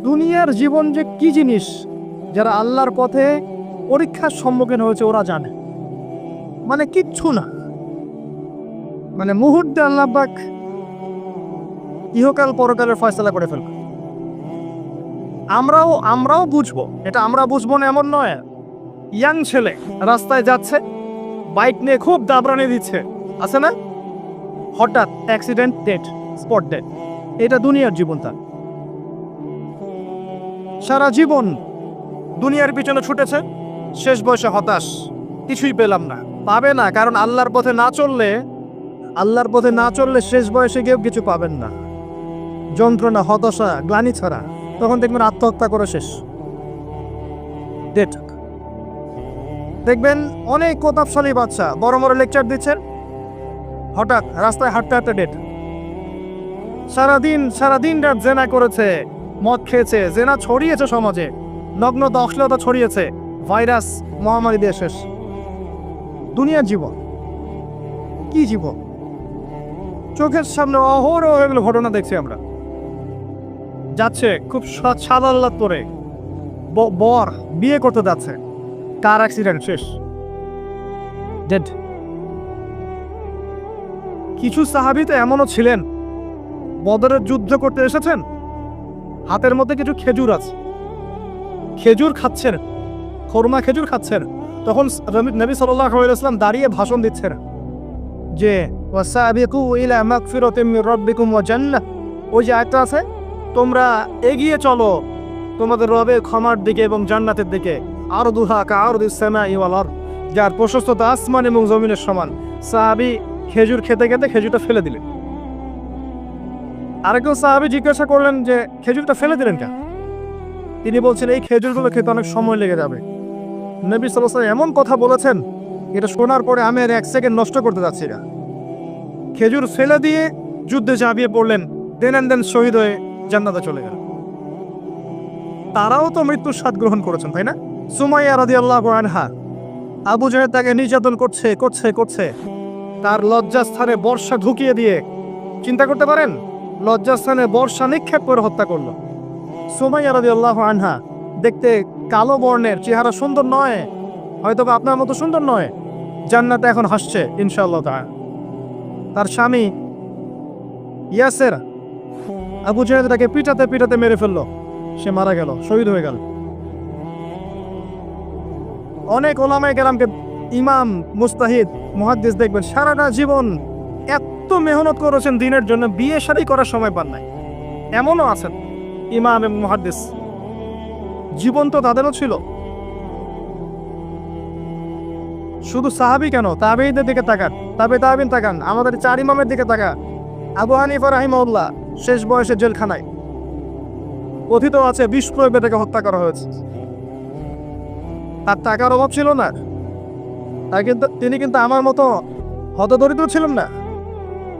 দুনিয়ার জীবন যে কি জিনিস, যারা আল্লাহর পথে পরীক্ষার সম্মুখীন হয়েছে ওরা জানে। মানে কিচ্ছু না, মানে মুহূর্তে আল্লাহ পাক ইহকাল পরকালের ফয়সালা করে ফেলবে। আমরাও বুঝবো, এটা আমরা বুঝবো না এমন নয়। ইয়াং ছেলে রাস্তায় যাচ্ছে, বাইক নিয়ে খুব দাবরানি দিচ্ছে, আছে না, হঠাৎ অ্যাক্সিডেন্ট, ডেড, স্পট ডেড। এটা দুনিয়ার জীবন। তার সারা জীবন দুনিয়ার পিছনে ছুটেছে, শেষ বয়সে হতাশ, কিছুই পেলাম না। পাবে না, কারণ আল্লাহর পথে না চললে শেষ বয়সে গিয়েও কিছু পাবেন না। যন্ত্রণা, হতাশা, গ্লানি ছাড়া। তখন দেখবেন আত্মহত্যা করে শেষ, ডেট। দেখবেন অনেক প্রতাপশালী বাচ্চা বড় বড় লেকচার দিচ্ছেন, হঠাৎ রাস্তায় হাঁটতে হাঁটতে ডেট। সারাদিন রাত জেনা করেছে, মদ খেয়েছে, জেনা ছড়িয়েছে সমাজে, নগ্নতা, অশ্লীলতা ছড়িয়েছে, ভাইরাস মহামারী দিয়ে শেষ। দুনিয়ার জীবন কি জীবন! চোখের সামনে অহরহ এগুলো ঘটনা দেখছি আমরা। যাচ্ছে খুব সাদাল্লাদ করে, বর বিয়ে করতে যাচ্ছে, কার অ্যাক্সিডেন্ট, শেষ, ডেড। কিছু সাহাবী তো এমনও ছিলেন, বদরের যুদ্ধ করতে এসেছেন, হাতের মধ্যে কিছু খেজুর আছে, খেজুর খাচ্ছেন, খরমা খেজুর খাচ্ছেন। তখন নবী সাল্লাল্লাহু আলাইহি ওয়াসাল্লাম দাঁড়িয়ে ভাষণ দিচ্ছেন যে ওয়াসাবিকু ইলা মাগফিরাতিম মির রাব্বিকুম ওয়া জান্নাহ। ওই যে আয়াতটা আছে, তোমরা এগিয়ে চলো তোমাদের রবের ক্ষমার দিকে এবং জান্নাতের দিকে। আরদুহা কাআরদিস সামাই ওয়াল আরদ, যার প্রশস্ততা আসমান এবং জমিনের সমান। সাহাবী খেজুর খেতে খেতে খেজুরটা ফেলে দিলেন। আরেকজন সাহাবী জিজ্ঞাসা করলেন যে খেজুরটা ফেলে দিলেন কেন? তিনি বলছেন এই খেজুরগুলো খেতে অনেক সময় লেগে যাবে। নবী সাল্লাল্লাহু আলাইহি ওয়াসাল্লাম এমন কথা বলেছেন, এটা শোনার পরে আমি আর এক সেকেন্ড নষ্ট করতে যাচ্ছি না। খেজুর ফেলে দিয়ে যুদ্ধে ঝাঁপিয়ে পড়লেন, দেন শহীদ হয়ে জান্নাতে চলে গেলেন। তারাও তো মৃত্যুর স্বাদ গ্রহণ করেছেন, তাই না? সুমাইয়া রাদিয়াল্লাহু আনহা, আবু জাহেল তাকে নির্যাতন করছে, তার লজ্জাস্থানে বর্ষা ঢুকিয়ে দিয়ে, চিন্তা করতে পারেন, লজ্জাস্থানে বর্ষা নিক্ষেপ করে হত্যা করলো। সুমাইয়া রাদিয়াল্লাহু আনহা দেখতে কালো বর্ণের, চেহারা সুন্দর নয়, হয়তো আপনার মতো সুন্দর নয়, জান্নাতে এখন হাসছে ইনশাআল্লাহ তাআলা। তার স্বামী ইয়াসের আবু জাহেল তাকে পিটাতে মেরে ফেললো, সে মারা গেল, শহীদ হয়ে গেল। অনেক ওলামায়ে কেরামকে, ইমাম, মুস্তাহিদ, মুহাদ্দিস দেখবেন সারাটা জীবন এত মেহনত করেছেন দ্বীনের জন্য, বিয়ে শাদী করার সময় পান নাই। এমনও আছেন ইমাম এবং মুহাদ্দিস, জীবন তো তাদেরও ছিল। শুধু সাহাবী কেন, তাবেঈদের দিকে তাকান, তাবেঈন তাকান, আমাদের চার ইমামের দিকে তাকান। আবু হানিফা রাহিমাহুল্লাহ শেষ বয়সে জেলখানায়, কথিত আছে বিষ প্রয়োগে তাকে হত্যা করা হয়েছে। তার টাকার অভাব ছিল না, তিনি কিন্তু আমার মতো হতদরিদ্র ছিলেন না।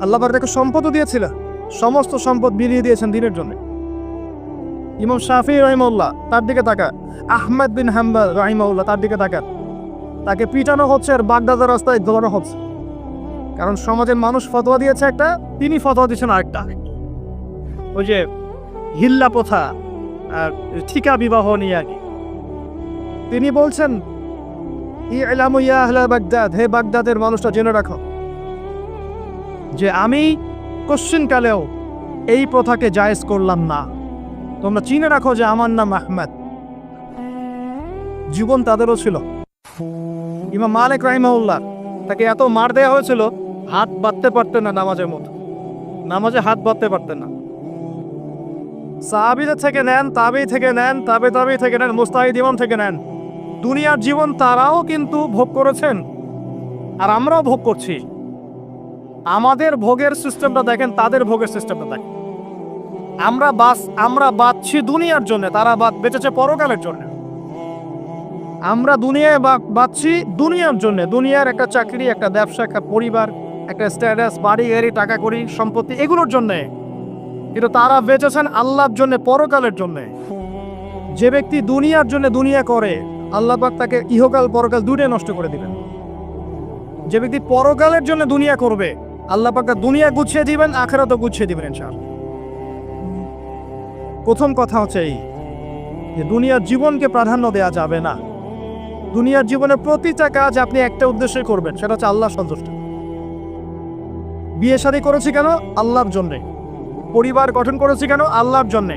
আল্লাহ পাক তাকে সম্পদও দিয়েছিলেন, সমস্ত সম্পদ বিলিয়ে দিয়েছেন দ্বীনের জন্য। ইমাম শাফিঈ রাহিমাহুল্লাহ, তার দিকে তাকান। আহমদ বিন হাম্বল রাহিমাহুল্লাহ, তার দিকে তাকান। তাকে পিটানো হচ্ছে আর বাগদাদের রাস্তায় দৌড়ানো হচ্ছে, কারণ সমাজের মানুষ ফতোয়া দিয়েছে একটা, তিনি ফতোয়া দিচ্ছেন আরেকটা। ওই যে হিল্লা প্রথা আর ঠিকা বিবাহ নিয়ে আর কি। তিনি বলছেন ইলামু ইয়া আহলা বাগদাদ, হে বাগদাদের মানুষটা জেনে রাখো যে আমি কোশ্চিনকালেও এই প্রথাকে জায়েজ করলাম না। তোমরা চিনে রাখো যে আমার নাম আহমদ। জীবন তাদেরও ছিল। ইমাম মালিক রাহিমাহুল্লাহ, তাকে এত মার দেওয়া হয়েছিল, হাত বাঁধতে পারতেন না, নামাজে হাত বাঁধতে পারতেন না। সাহাবীদের থেকে নেন, তাবেঈ থেকে নেন, তাবেঈ থেকে নেন, মুস্তাহিদ ইমাম থেকে নেন, দুনিয়ার জীবন তারাও কিন্তু ভোগ করেছেন, আর আমরাও ভোগ করছি। আমাদের ভোগের সিস্টেমটা দেখেন, তাদের ভোগের সিস্টেমটা দেখেন। আমরা বাঁচছি দুনিয়ার জন্য, তারা বেঁচেছে পরকালের জন্য। আমরা দুনিয়ায় বাঁচছি দুনিয়ার জন্য, দুনিয়ার একটা চাকরি, একটা ব্যবসা, একটা পরিবার, একটা স্ট্যাটাস, বাড়ি গাড়ি, টাকা কড়ি, সম্পত্তি, এগুলোর জন্য। কিন্তু তারা বেঁচেছেন আল্লাহর জন্য, পরকালের জন্য। যে ব্যক্তি দুনিয়ার জন্য দুনিয়া করে, আল্লাহ পাক তাকে ইহকাল পরকাল দুটোই নষ্ট করে দিবেন। যে ব্যক্তি পরকালের জন্য দুনিয়া করবে, আল্লাহ পাক তার দুনিয়া গুছিয়ে দিবেন, আখিরাতও গুছিয়ে দিবেন ইনশাআল্লাহ। প্রথম কথা হচ্ছে এই যে দুনিয়ার জীবনকে প্রাধান্য দেওয়া যাবে না। দুনিয়ার জীবনের প্রতিটা কাজ আপনি একটা উদ্দেশ্যে করবেন, সেটা হচ্ছে আল্লাহ সন্তুষ্ট। বিয়ে শাদী করেছি কেন? আল্লাহর জন্যে। পরিবার গঠন করেছি কেন? আল্লাহর জন্যে।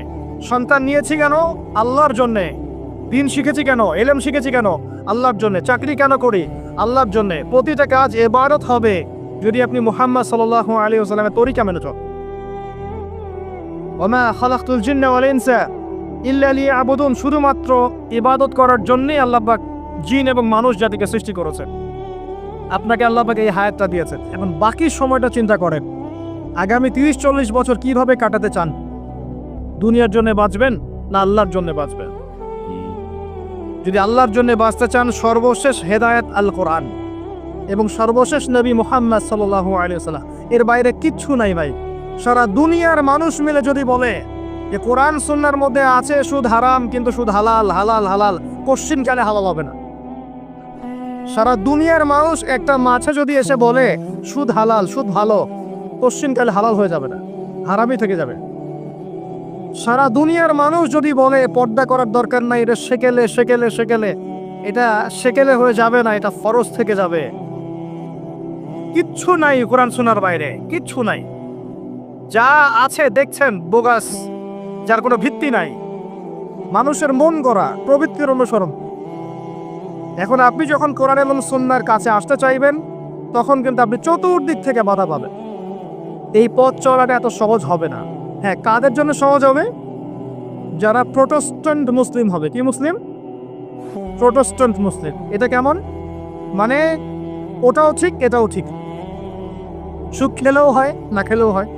সন্তান নিয়েছি কেন? আল্লাহর জন্যে। দিন শিখেছি কেন? এলেম শিখেছি কেন? আল্লাহর জন্যে। চাকরি কেন করি? আল্লাহর জন্যে। প্রতিটা কাজ ইবাদত হবে যদি আপনি মুহাম্মদ সাল্লাল্লাহু আলাইহি ওয়াসাল্লামের তরিকা মেনে চলেন। ওমা খালাকতুল জিন্না ওয়াল ইনসা ইল্লা লিয়াবুদুন, শুধুমাত্র ইবাদত করার জন্যই আল্লাহ পাক জিন এবং মানুষ জাতিকে সৃষ্টি করেছেন। আপনাকে আল্লাহ পাক এই হায়াতটা দিয়েছেন। এখন বাকি সময়টা চিন্তা করেন, আগামী 30-40 বছর কিভাবে কাটাতে চান? দুনিয়ার জন্য বাঁচবেন না আল্লাহর জন্য বাঁচবেন? যদি আল্লাহর জন্য বাঁচতে চান, সর্বশেষ হেদায়েত আল কোরআন এবং সর্বশেষ নবী মুহাম্মদ সাল্লাল্লাহু আলাইহি ওয়াসাল্লাম, এর বাইরে কিচ্ছু নাই ভাই। সারা দুনিয়ার মানুষ মিলে যদি বলে যে কোরআন সুন্নাহর মধ্যে আছে সুদ হারাম, কিন্তু সুদ হালাল, হালাল হালাল, কোশ্চিনকালে হালাল হবে না। সারা দুনিয়ার মানুষ একটা মাছে যদি এসে বলে সুদ হালাল, সুদ ভালো, কোশ্চিনকালে হালাল হয়ে যাবে না, হারামই থেকে যাবে। সারা দুনিয়ার মানুষ যদি বলে পর্দা করার দরকার নাই, এটা সেকেলে সেকেলে সেকেলে, এটা সেকেলে হয়ে যাবে না, এটা ফরজ থেকে যাবে। কিচ্ছু নাই কোরআন সুন্নাহর বাইরে, কিচ্ছু নাই। যা আছে দেখছেন বোগাস, যার কোনো ভিত্তি নাই, মানুষের মন গড়া প্রবৃত্তির অনুসরণ। এখন আপনি যখন কোরআন এবং সুন্নাহর কাছে আসতে চাইবেন, তখন কিন্তু আপনি চতুর্দিক থেকে বাধা পাবেন। এই পথ চলাটা এত সহজ হবে না। হ্যাঁ, কাদের জন্য সহজ হবে? যারা প্রোটেস্ট্যান্ট মুসলিম হবে। কি মুসলিম? প্রোটেস্ট্যান্ট মুসলিম। এটা কেমন? মানে ওটাও ঠিক এটাও ঠিক, সুখ খেলেও হয় না খেলেও হয়,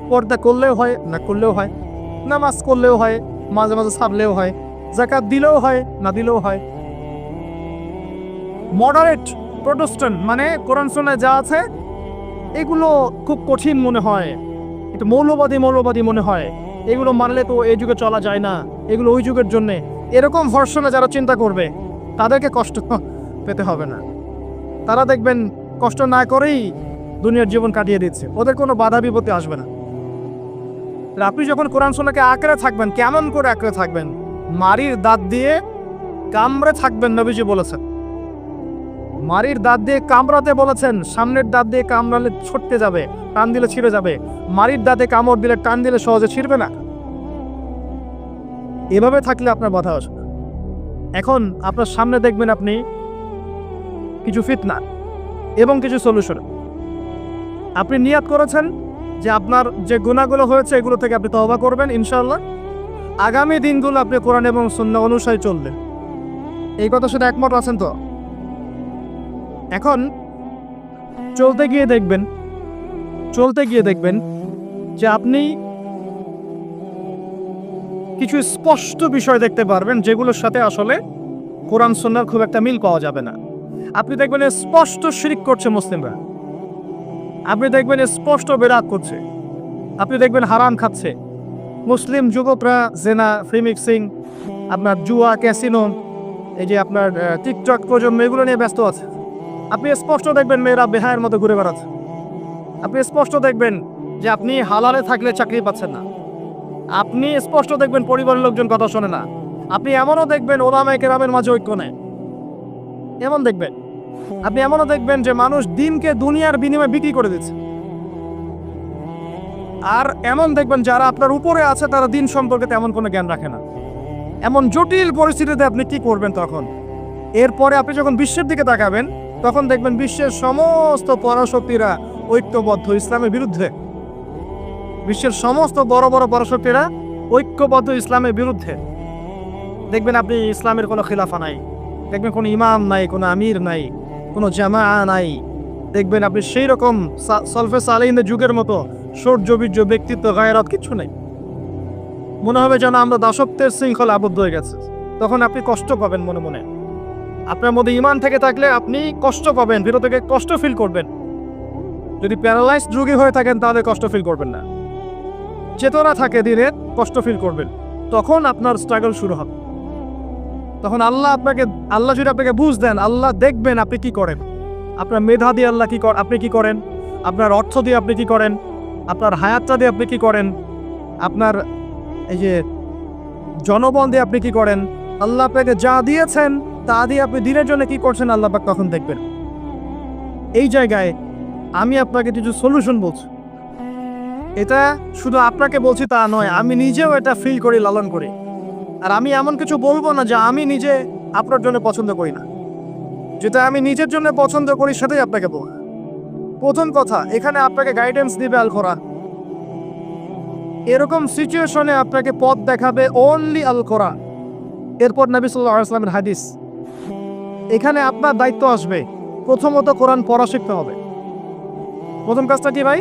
পর্দা করলেও হয় না করলেও হয়, নামাজ করলেও হয়, মাঝে মাঝে ছাড়লেও হয়, যাকাত দিলেও হয় না দিলেও হয়। মডারেট প্রোটেস্ট্যান্ট মানে কোরআন সুন্নাহয় যা আছে এগুলো খুব কঠিন মনে হয়, একটু মৌলবাদী মৌলবাদী মনে হয়, এগুলো মানলে তো এই যুগে চলা যায় না, এগুলো ওই যুগের জন্যে, এরকম ভর্সনে যারা চিন্তা করবে তাদেরকে কষ্ট পেতে হবে না। তারা দেখবেন কষ্ট না করেই দুনিয়ার জীবন কাটিয়ে দিচ্ছে, ওদের কোনো বাধা বিপত্তি আসবে না। আপনি যখন কোরআন সুন্নাহকে আঁকড়ে থাকবেন, কেমন করে আঁকড়ে থাকবেন? মারির দাঁত দিয়ে কামড়ে থাকবেন, নবীজি বলেছেন। মারির দাঁত দিয়ে কামড়াতে বলেছেন, সামনের দাঁত দিয়ে কামড়ালে ছটকে যাবে, টান দিলে ছিঁড়ে যাবে। মারির দাঁতে কামড় দিলে টান দিলে সহজে ছিঁড়বে না। এভাবে থাকলে আপনার বাধা আসবে। এখন আপনার সামনে দেখবেন আপনি কিছু ফিতনা এবং কিছু সলিউশন। আপনি নিয়াত করেছেন যে আপনার যে গুনাহগুলো হয়েছে এগুলো থেকে আপনি তওবা করবেন ইনশাআল্লাহ। আগামী দিনগুলো আপনি কোরআন এবং সুন্নাহ অনুসারে চলবেন। এই কথা শুধু একমত আছেন তো? এখন চলতে গিয়ে দেখবেন যে আপনি কিছু স্পষ্ট বিষয় দেখতে পারবেন যেগুলোর সাথে আসলে কোরআন সুন্নাহর খুব একটা মিল পাওয়া যাবে না। আপনি দেখবেন স্পষ্ট শিরক করছে মুসলিমরা, আপনি দেখবেন স্পষ্ট বেদাত করছে, আপনি দেখবেন হারাম খাচ্ছে। মুসলিম যুবকরা জেনা, ফ্রি মিক্সিং, আপনার জুয়া, ক্যাসিনো, এই যে আপনার টিকটক প্রজন্ম, এগুলো নিয়ে ব্যস্ত আছে। আপনি স্পষ্ট দেখবেন মেয়েরা বেহায়ের মতো ঘুরে বেড়াচ্ছে। আপনি স্পষ্ট দেখবেন যে আপনি হালালে থাকলে চাকরি পাচ্ছেন না। আপনি স্পষ্ট দেখবেন পরিবারের লোকজন কথা শোনে না। আপনি এমনও দেখবেন ওলামায়ে কেরামের মাঝে ঐক্য নেই, এমন দেখবেন। আপনি এমনও দেখবেন যে মানুষ দিনকে দুনিয়ার বিনিময়ে বিক্রি করে দিচ্ছে। আর এমন দেখবেন যারা আপনার উপরে আছে তারা দিন সম্পর্কে তেমন কোনো জ্ঞান রাখে না। এমন জটিল পরিস্থিতিতে আপনি কি করবেন তখন? এরপরে আপনি যখন বিশ্বের দিকে তাকাবেন, তখন দেখবেন বিশ্বের সমস্ত পরাশক্তিরা ঐক্যবদ্ধ ইসলামের বিরুদ্ধে। বিশ্বের সমস্ত বড় বড় পরাশক্তিরা ঐক্যবদ্ধ ইসলামের বিরুদ্ধে। দেখবেন আপনি ইসলামের কোনো খিলাফা নাই, দেখবেন কোনো ইমাম নাই, কোনো আমির নাই, কোনো জামা নাই। দেখবেন আপনি সেই রকম সলফে সালেহিনের যুগের মতো সৌর্যবীর্য, ব্যক্তিত্ব, গায়রাত কিচ্ছু নেই। মনে হবে যেন আমরা দাসত্বের শৃঙ্খলা আবদ্ধ হয়ে গেছে। তখন আপনি কষ্ট পাবেন মনে মনে। আপনার মধ্যে ইমান থেকে থাকলে আপনি কষ্ট পাবেন, ভিতর থেকে কষ্ট ফিল করবেন। যদি প্যারালাইজড রোগী হয়ে থাকেন তাহলে কষ্ট ফিল করবেন না। চেতনা থাকে দিনের, কষ্ট ফিল করবেন। তখন আপনার স্ট্রাগল শুরু হবে। তখন আল্লাহ যদি আপনাকে বুঝ দেন, আল্লাহ দেখবেন আপনি কি করেন। আপনার মেধা দিয়ে আল্লাহ আপনি কি করেন, আপনার অর্থ দিয়ে আপনি কি করেন, আপনার হায়াতটা দিয়ে আপনি কি করেন, আপনার এই যে জনবল দিয়ে আপনি কি করেন, আল্লাহ আপনাকে যা দিয়েছেন তা দিয়ে আপনি দিনের জন্য কি করছেন আল্লাহ পাক তখন দেখবেন। এই জায়গায় আমি আপনাকে কিছু সলিউশন বলছি। এটা শুধু আপনাকে বলছি তা নয়, আমি নিজেও এটা ফিল করি, লালন করি। আর আমি এমন কিছু বলবো না যা আমি নিজে আপনার জন্য পছন্দ করি না। যেটা আমি নিজের জন্য পছন্দ করি সেটাই আপনাকে বলবো। প্রথম কথা, এখানে আপনাকে গাইডেন্স দিবে আল কোরআন। এরকম সিচুয়েশনে আপনাকে পথ দেখাবে অনলি আল কোরআন। এরপর নবী সাল্লাল্লাহু আলাইহি ওয়াসাল্লামের হাদিস। এখানে আপনার দায়িত্ব আসবে প্রথমত কোরআন পড়া শিখতে হবে। প্রথম কাজটা কি ভাই?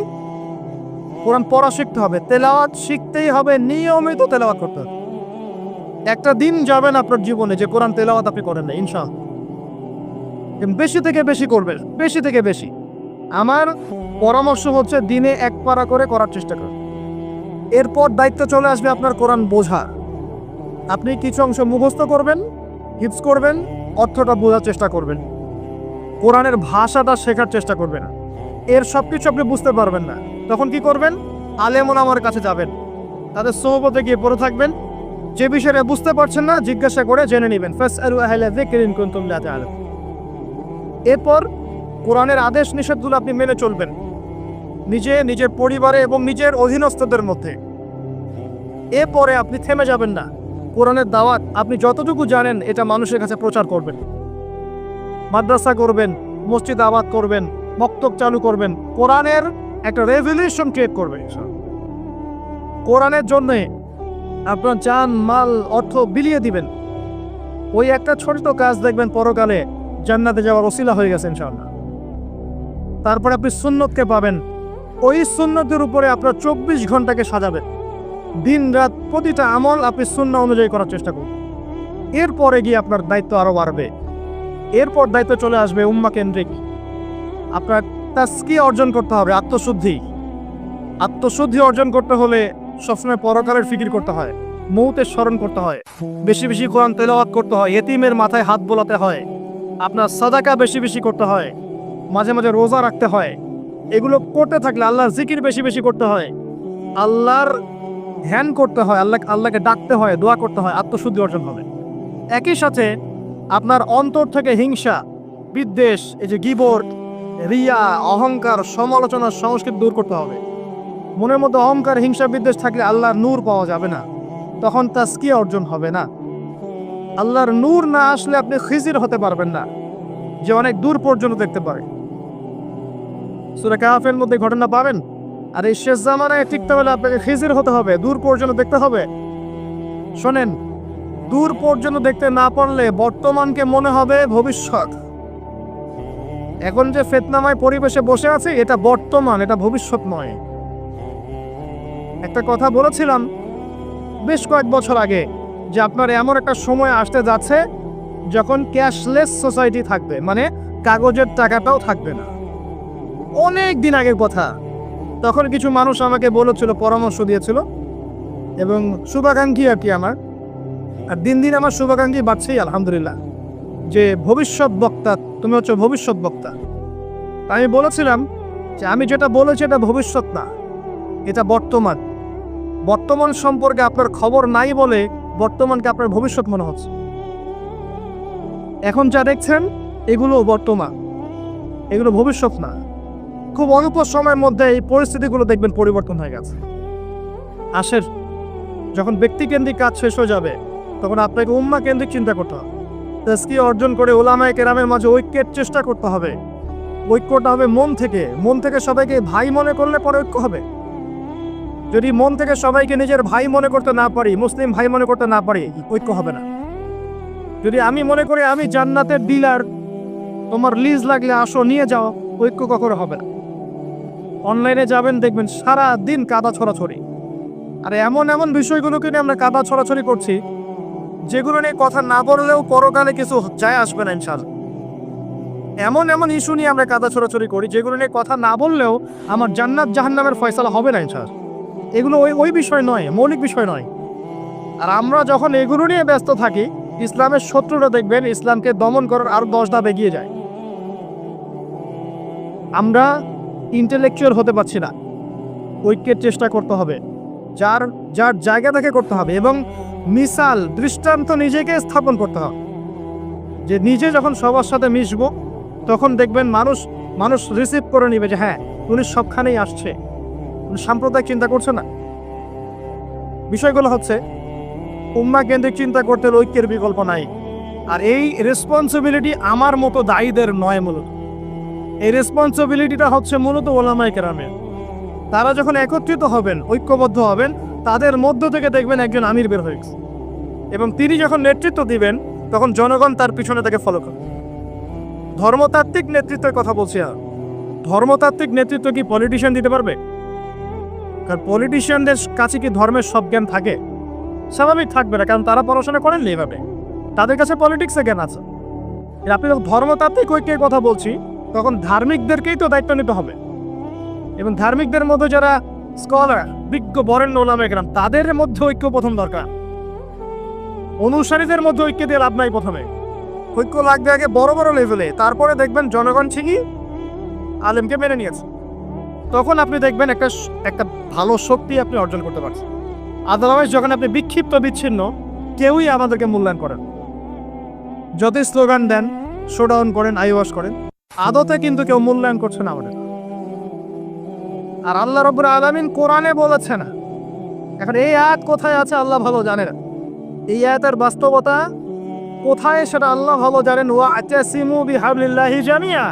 কোরআন পড়া শিখতে হবে, তেলাওয়াত শিখতেই হবে, নিয়মিত তেলাওয়াত করতে হবে। একটা দিন যাবে না আপনার জীবনে যে কোরআন তেলাওয়াত আপনি করেন না, ইনশাআল্লাহ। বেশি থেকে বেশি করবেন, বেশি থেকে বেশি। আমার পরামর্শ হচ্ছে দিনে এক পারা করে করার চেষ্টা করুন। এরপর দায়িত্ব চলে আসবে আপনার কোরআন বোঝা। আপনি কিছু অংশ মুখস্থ করবেন, হিফজ করবেন, অর্থটা বোঝার চেষ্টা করবেন, কোরআনের ভাষাটা শেখার চেষ্টা করবেন। এর সব কিছু আপনি বুঝতে পারবেন না, তখন কি করবেন? আলেম ওলামার কাছে যাবেন, তাদের সোহবতে গিয়ে পড়ে থাকবেন। যে বিষয়ে বুঝতে পারছেন না জিজ্ঞাসা করে জেনে নেবেন। ফাসআলু আহলা যিকরি ইন কুনতুম লা তা'লামুন। এরপর কোরআনের আদেশ নিষেধগুলো আপনি মেনে চলবেন, নিজে, নিজের পরিবারে এবং নিজের অধীনস্থদের মধ্যে। এরপরে আপনি থেমে যাবেন না। কোরআনের দাওয়াত আপনি যতটুকু জানেন এটা মানুষের কাছে প্রচার করবেন। মাদ্রাসা করবেন, মসজিদ আবাদ করবেন, মক্তব চালু করবেন, কোরআনের একটা রেভলিউশন ক্রিয়েট করবেন। কোরআনের জন্যে আপনার জান মাল অর্থ বিলিয়ে দিবেন। ওই একটা ছোট কাজ দেখবেন পরকালে জান্নাতে যাওয়ার ওসিলা হয়ে গেছে ইনশাআল্লাহ। তারপরে আপনি সুন্নতকে পাবেন, ওই সুন্নতের উপরে আপনার 24 ঘন্টাকে সাজাবেন। দিন রাত প্রতিটা আমল আপনি সুন্নাহ অনুযায়ী করার চেষ্টা করুন। এরপরে গিয়ে আপনার দায়িত্ব আরও বাড়বে। এরপর দায়িত্ব চলে আসবে উম্মাহ কেন্দ্রিক। আপনার তাজকিয়া অর্জন করতে হবে, আত্মশুদ্ধি। আত্মশুদ্ধি অর্জন করতে হলে সবসময় পরকালের ফিকির করতে হয়, মৌতের স্মরণ করতে হয়, বেশি বেশি কোরআন তেলাওয়াত করতে হয়, এতিমের মাথায় হাত বোলাতে হয়, আপনার সাদাকা বেশি বেশি করতে হয়, মাঝে মাঝে রোজা রাখতে হয়। এগুলো করতে থাকলে আল্লাহর জিকির বেশি বেশি করতে হয়, আল্লাহর ধ্যান করতে হয়, আল্লাহকে ডাকতে হয়, দোয়া করতে হয়, আত্মশুদ্ধি অর্জন হবে। একই সাথে আপনার অন্তর থেকে হিংসা, বিদ্বেষ, এই যে গীবত, রিয়া, অহংকার, সমালোচনার সংস্কৃতি দূর করতে হবে। মনের মধ্যে অহংকার, হিংসা, বিদ্বেষ থাকলে আল্লাহর নূর পাওয়া যাবে না, তখন তাজকিয়া অর্জন হবে না। আল্লাহর নূর না আসলে আপনি খিজির হতে পারবেন না, যে অনেক দূর পর্যন্ত দেখতে পারে। সূরা কাহফের মধ্যে ঘটনা পাবেন। আর এই শেষ জামানায় টিকতে হলে আপনাকে খিজির হতে হবে, দূর পর্যন্ত দেখতে হবে। শোনেন, দূর পর্যন্ত দেখতে না পারলে বর্তমানকে মনে হবে ভবিষ্যৎ। এখন যে ফিতনাময় পরিবেশে বসে আছে এটা বর্তমান, এটা ভবিষ্যৎ নয়। একটা কথা বলেছিলাম বেশ কয়েক বছর আগে যে আপনার এমন একটা সময় আসতে যাচ্ছে যখন ক্যাশলেস সোসাইটি থাকবে, মানে কাগজের টাকাটাও থাকবে না। অনেক দিন আগের কথা। তখন কিছু মানুষ আমাকে বলেছিল, পরামর্শ দিয়েছিল, এবং শুভাকাঙ্ক্ষী আর কি আমার। আর দিন দিন আমার শুভাকাঙ্ক্ষী বাড়ছেই আলহামদুলিল্লাহ, যে ভবিষ্যৎ বক্তা, তুমি হচ্ছে ভবিষ্যৎ বক্তা। আমি বলেছিলাম যে আমি যেটা বলেছি এটা ভবিষ্যৎ না, এটা বর্তমান। বর্তমান সম্পর্কে আপনার খবর নাই বলে বর্তমানকে আপনার ভবিষ্যৎ মনে হচ্ছে। এখন যা দেখছেন এগুলো বর্তমান, এগুলো ভবিষ্যৎ না। খুব অল্প সময়ের মধ্যে এই পরিস্থিতিগুলো দেখবেন পরিবর্তন হয়ে গেছে। আসেন, যখন ব্যক্তিকেন্দ্রিক কাজ শেষ হয়ে যাবে তখন আপনাকে উম্মাহ কেন্দ্রিক চিন্তা করতে হবে। তাজকিয়া অর্জন করে উলামায়ে কেরামের মাঝে ঐক্যের চেষ্টা করতে হবে। ঐক্যটা হবে মন থেকে। মন থেকে সবাইকে ভাই মনে করলে পরে ঐক্য হবে। যদি মন থেকে সবাইকে নিজের ভাই মনে করতে না পারি, মুসলিম ভাই মনে করতে না পারি, ঐক্য হবে না। যদি আমি মনে করি আমি জান্নাতের ডিলার, তোমার লিজ লাগলে আসো নিয়ে যাও, ঐক্য কখনো হবে না। অনলাইনে যাবেন দেখবেন সারা দিন কাদা ছড়াছড়ি। আর এমন এমন বিষয়গুলোকে নিয়ে আমরা কাদা ছড়াছড়ি করছি যেগুলো নিয়ে কথা না বললেও পরকালে কিছু যায় আসবে না ইনশাআল্লাহ। এমন এমন ইস্যু নিয়ে আমরা কাদা ছড়াছড়ি করি যেগুলো নিয়ে কথা না বললেও আমার জান্নাত জাহান্নামের ফয়সালা হবে না ইনশাআল্লাহ। এগুলো ওই বিষয় নয়, মৌলিক বিষয় নয়। আর আমরা যখন এগুলো নিয়ে ব্যস্ত থাকি, ইসলামের শত্রুরা দেখবেন ইসলামকে দমন করার আরো 10 ধাপ এগিয়ে যায়। আমরা ইন্টেলেকচুয়াল হতে পারছি না। ঐক্যের চেষ্টা করতে হবে, যার যার জায়গা থেকে করতে হবে। এবং মিসাল দৃষ্টান্ত নিজেকে স্থাপন করতে হবে, যে নিজে যখন সবার সাথে মিশবো তখন দেখবেন মানুষ রিসিভ করে নিবে যে হ্যাঁ উনি সবখানেই আসছে, উনি সাম্প্রদায়িক চিন্তা করছে না। বিষয়গুলো হচ্ছে উম্মাহ কেন্দ্রিক চিন্তা করতে ঐক্যের বিকল্প নাই। আর এই রেসপন্সিবিলিটি আমার মতো দায়ীদের নয়, মূলত এই রেসপন্সিবিলিটিটা হচ্ছে মূলত ওলামায়ে কেরামের। তারা যখন একত্রিত হবেন, ঐক্যবদ্ধ হবেন, তাদের মধ্য থেকে দেখবেন একজন আমির বের হয়ে গেছে, এবং তিনি যখন নেতৃত্ব দিবেন তখন জনগণ তার পিছনে তাকে ফলো করে। ধর্মতাত্ত্বিক নেতৃত্বের কথা বলছি। আর ধর্মতাত্ত্বিক নেতৃত্ব কি পলিটিশিয়ান দিতে পারবে? কারণ পলিটিশিয়ানদের কাছে কি ধর্মের সব জ্ঞান থাকে? স্বাভাবিক থাকবে না, কারণ তারা পড়াশোনা করেননি এভাবে, তাদের কাছে পলিটিক্সের জ্ঞান আছে। আপনি যখন ধর্মতাত্ত্বিক ঐক্যের কথা বলছি তখন ধার্মিকদেরকেই তো দায়িত্ব নিতে হবে, এবং ধার্মিকদের মধ্যে যারা স্কলার, বিজ্ঞ বরেণ্য ওলামায়ে কেরাম, তাদের মধ্যে ঐক্য প্রথম দরকার। অনুসারীদের মধ্যে ঐক্য দিয়ে লাভ নাই। প্রথমে ঐক্য লাগবে আগে বড় বড় লেভেলে, তারপরে দেখবেন জনগণ ঠিকই আলেমকে মেনে নিয়েছে, তখন আপনি দেখবেন একটা ভালো শক্তি আপনি অর্জন করতে পারছেন। আদারওয়াইজ যখন আপনি বিক্ষিপ্ত বিচ্ছিন্ন, কেউই আমাদেরকে মূল্যায়ন করেন। যতই স্লোগান দেন, শোডাউন করেন, আইওয়াশ করেন, আদতে কিন্তু কেউ মূল্যায়ন করছে না আমাদের। আর আল্লাহ রাব্বুল আলামিন কোরআনে বলেছে না। এখন এই আয়াত কোথায় আছে আল্লাহ ভালো জানেন। এই আয়াতের বাস্তবতা কোথায় সেটা আল্লাহ ভালো জানেন। ওয়া'তাসিমু বিহাবলিল্লাহি জামিআ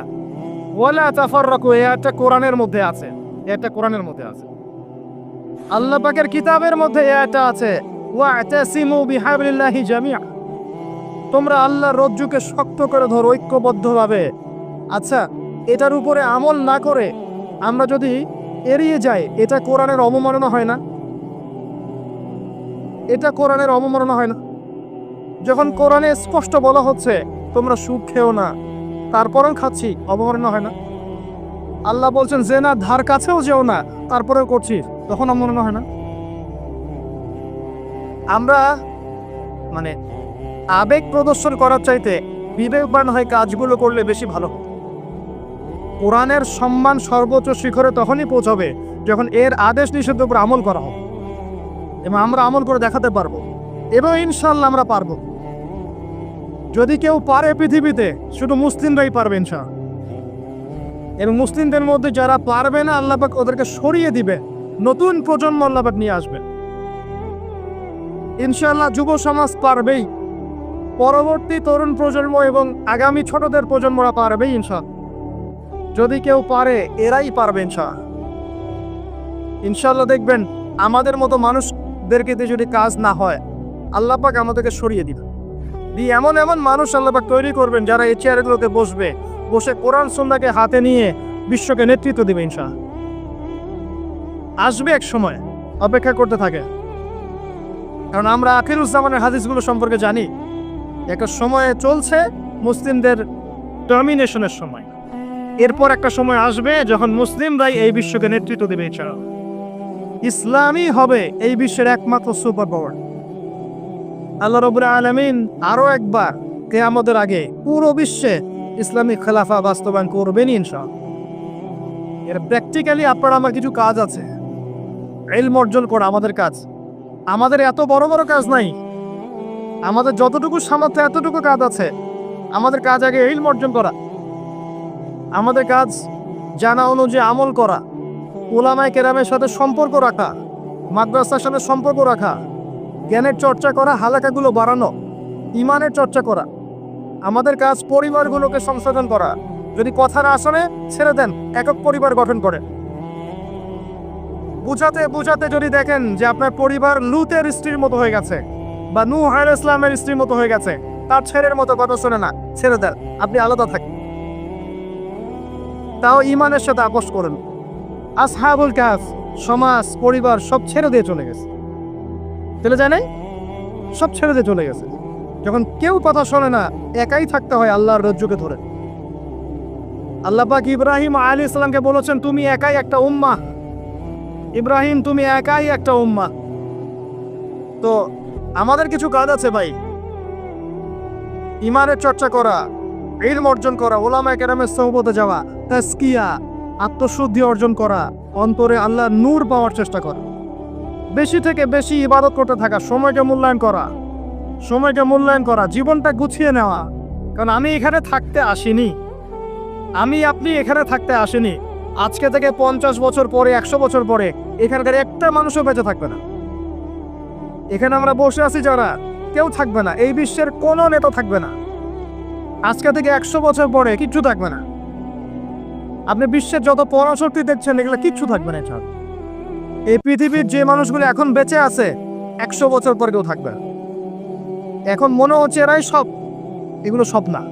ওয়ালা তাফাররাকু, এই আয়াতটা কোরআনের মধ্যে আছে। এটা কোরআনের মধ্যে আছে, আল্লাহ পাকের কিতাবের মধ্যে এই আয়াতটা আছে। ওয়া'তাসিমু বিহাবলিল্লাহি জামিআ, তোমরা আল্লাহর রজ্জুকে শক্ত করে ধরো ঐক্যবদ্ধভাবে। আচ্ছা, এটার উপরে আমল না করে আমরা যদি এড়িয়ে যাই, এটা কোরআনের অবমাননা হয় না? এটা কোরআনের অবমাননা হয় না? যখন কোরআনে স্পষ্ট বলা হচ্ছে তোমরা সুদ খেও না, তারপরেও খাচ্ছি, অবমাননা হয় না? আল্লাহ বলছেন যে না ধার কাছেও যেও না, তারপরেও করছি, তখন অবমাননা হয় না? আমরা আবেগ প্রদর্শন করার চাইতে বিবেকবান হয়ে কাজগুলো করলে বেশি ভালো। কোরআনের সম্মান সর্বোচ্চ শিখরে তখনই পৌঁছাবে যখন এর আদেশ নিষেধের উপর আমল করা হবে, এবং আমরা আমল করে দেখাতে পারবো, এবং ইনশাআল্লাহ আমরা পারবো। যদি কেউ পারে পৃথিবীতে, শুধু মুসলিমরাই পারবে ইনশাআল্লাহ। এবং মুসলিমদের মধ্যে যারা পারবে না, আল্লাহ পাক ওদেরকে সরিয়ে দিবে, নতুন প্রজন্ম আল্লাহ পাক নিয়ে আসবে ইনশাআল্লাহ। যুব সমাজ পারবেই, পরবর্তী তরুণ প্রজন্ম এবং আগামী ছোটদের প্রজন্মরা পারবেই ইনশাআল্লাহ। যদি কেউ পারে, এরাই পারবে ইনশাআল্লাহ। ইনশাআল্লাহ দেখবেন আমাদের মতো মানুষদেরকে দিয়ে যদি কাজ না হয়, আল্লাহ পাক আমাদেরকে সরিয়ে দিবে, দিয়ে এমন এমন মানুষ আল্লাহ পাক তৈরি করবেন যারা এই চেয়ারগুলোতে বসে কোরআন সুন্নাহকে হাতে নিয়ে বিশ্বকে নেতৃত্ব দিবে ইনশাআল্লাহ। আসবে এক সময়, অপেক্ষা করতে থাকে। কারণ আমরা আখিরুজ্জামানের হাদিসগুলো সম্পর্কে জানি, একটা সময়ে চলছে মুসলিমদের ডমিনেশনের সময়, এরপর একটা সময় আসবে যখন মুসলিমরাই এই বিশ্বকে নেতৃত্ব দেবে ইনশাআল্লাহ। ইসলামই হবে এই বিশ্বের একমাত্র সুপার পাওয়ার। আল্লাহ রাব্বুল আলামিন আরো একবার কিয়ামতের আগে পুরো বিশ্বে ইসলামিক খেলাফা বাস্তবায়ন করবেন ইনশাআল্লাহ। এর প্র্যাকটিক্যালি আপনার আমার কিছু কাজ আছে, ইলম অর্জন করা আমাদের কাজ। আমাদের এত বড় বড় কাজ নাই, আমাদের যতটুকু সামর্থ্য এতটুকু কাজ আছে। আমাদের কাজ আগে ইলম অর্জন করা, আমাদের কাজ জানা অনুযায়ী আমল করা, উলামায়ে কেরামের সাথে সম্পর্ক রাখা, মাদ্রাসার সাথে সম্পর্ক রাখা, জ্ঞানের চর্চা করা, হালাকাগুলো বাড়ানো, ইমানের চর্চা করা। আমাদের কাজ পরিবারগুলোকে সংশোধন করা। যদি কথা না শোনে ছেড়ে দেন, একক পরিবার গঠন করে। বুঝাতে বুঝাতে যদি দেখেন যে আপনার পরিবার লূতের স্ত্রীর মতো হয়ে গেছে, বা নূহ আলাইহিস সালামের স্ত্রীর মতো হয়ে গেছে, তার ছেলের মতো কথা শোনে না, ছেড়ে দেন, আপনি আলাদা থাকেন। তাও ইমানের সাথে আপোষ করেন। আসহাবুল কাহফ সমাজ, পরিবার সব ছেড়ে দিয়ে চলে গেছে, চলে যায় নাই, সব ছেড়ে দিয়ে চলে গেছে। যখন কেউ কথা শোনে না, একাই থাকতে হয় আল্লাহর রজ্জুকে ধরে। আল্লাহ পাক ইব্রাহিম আলাইহিস সালামকে বলেছেন তুমি একাই একটা উম্মাহ, ইব্রাহিম তুমি একাই একটা উম্মাহ। তো আমাদের কিছু কাজ আছে ভাই, ইমানের চর্চা করা, ইলম অর্জন করা, উলামায়ে কেরামের সোহবতে যাওয়া, তাজকিয়া, আত্মশুদ্ধি অর্জন করা, অন্তরে আল্লাহর নূর পাওয়ার চেষ্টা করা। বেশি থেকে বেশি ইবাদত করতে থাকা, সময়কে মূল্যায়ন করা, সময়কে মূল্যায়ন করা, জীবনটা গুছিয়ে নেওয়া। কারণ আমি এখানে থাকতে আসিনি, আমি আপনি এখানে থাকতে আসিনি। আজকে থেকে 50 বছর পরে, 100 বছর পরে এখানকার একটা মানুষও বেঁচে থাকবে না। এখানে আমরা বসে আছি যারা, কেউ থাকবে না, এই বিশ্বের কোনো নেতা থাকবে না। আজকে থেকে 100 বছর পরে কিচ্ছু থাকবে না। আপনি বিশ্বের যত পরাশক্তি দেখছেন এগুলো কিচ্ছু থাকবে না। এছাড়া এই পৃথিবীর যে মানুষগুলো এখন বেঁচে আছে 100 বছর পরে কেউ থাকবে না। এখন মনে হচ্ছে এরাই সব, এগুলো সব না।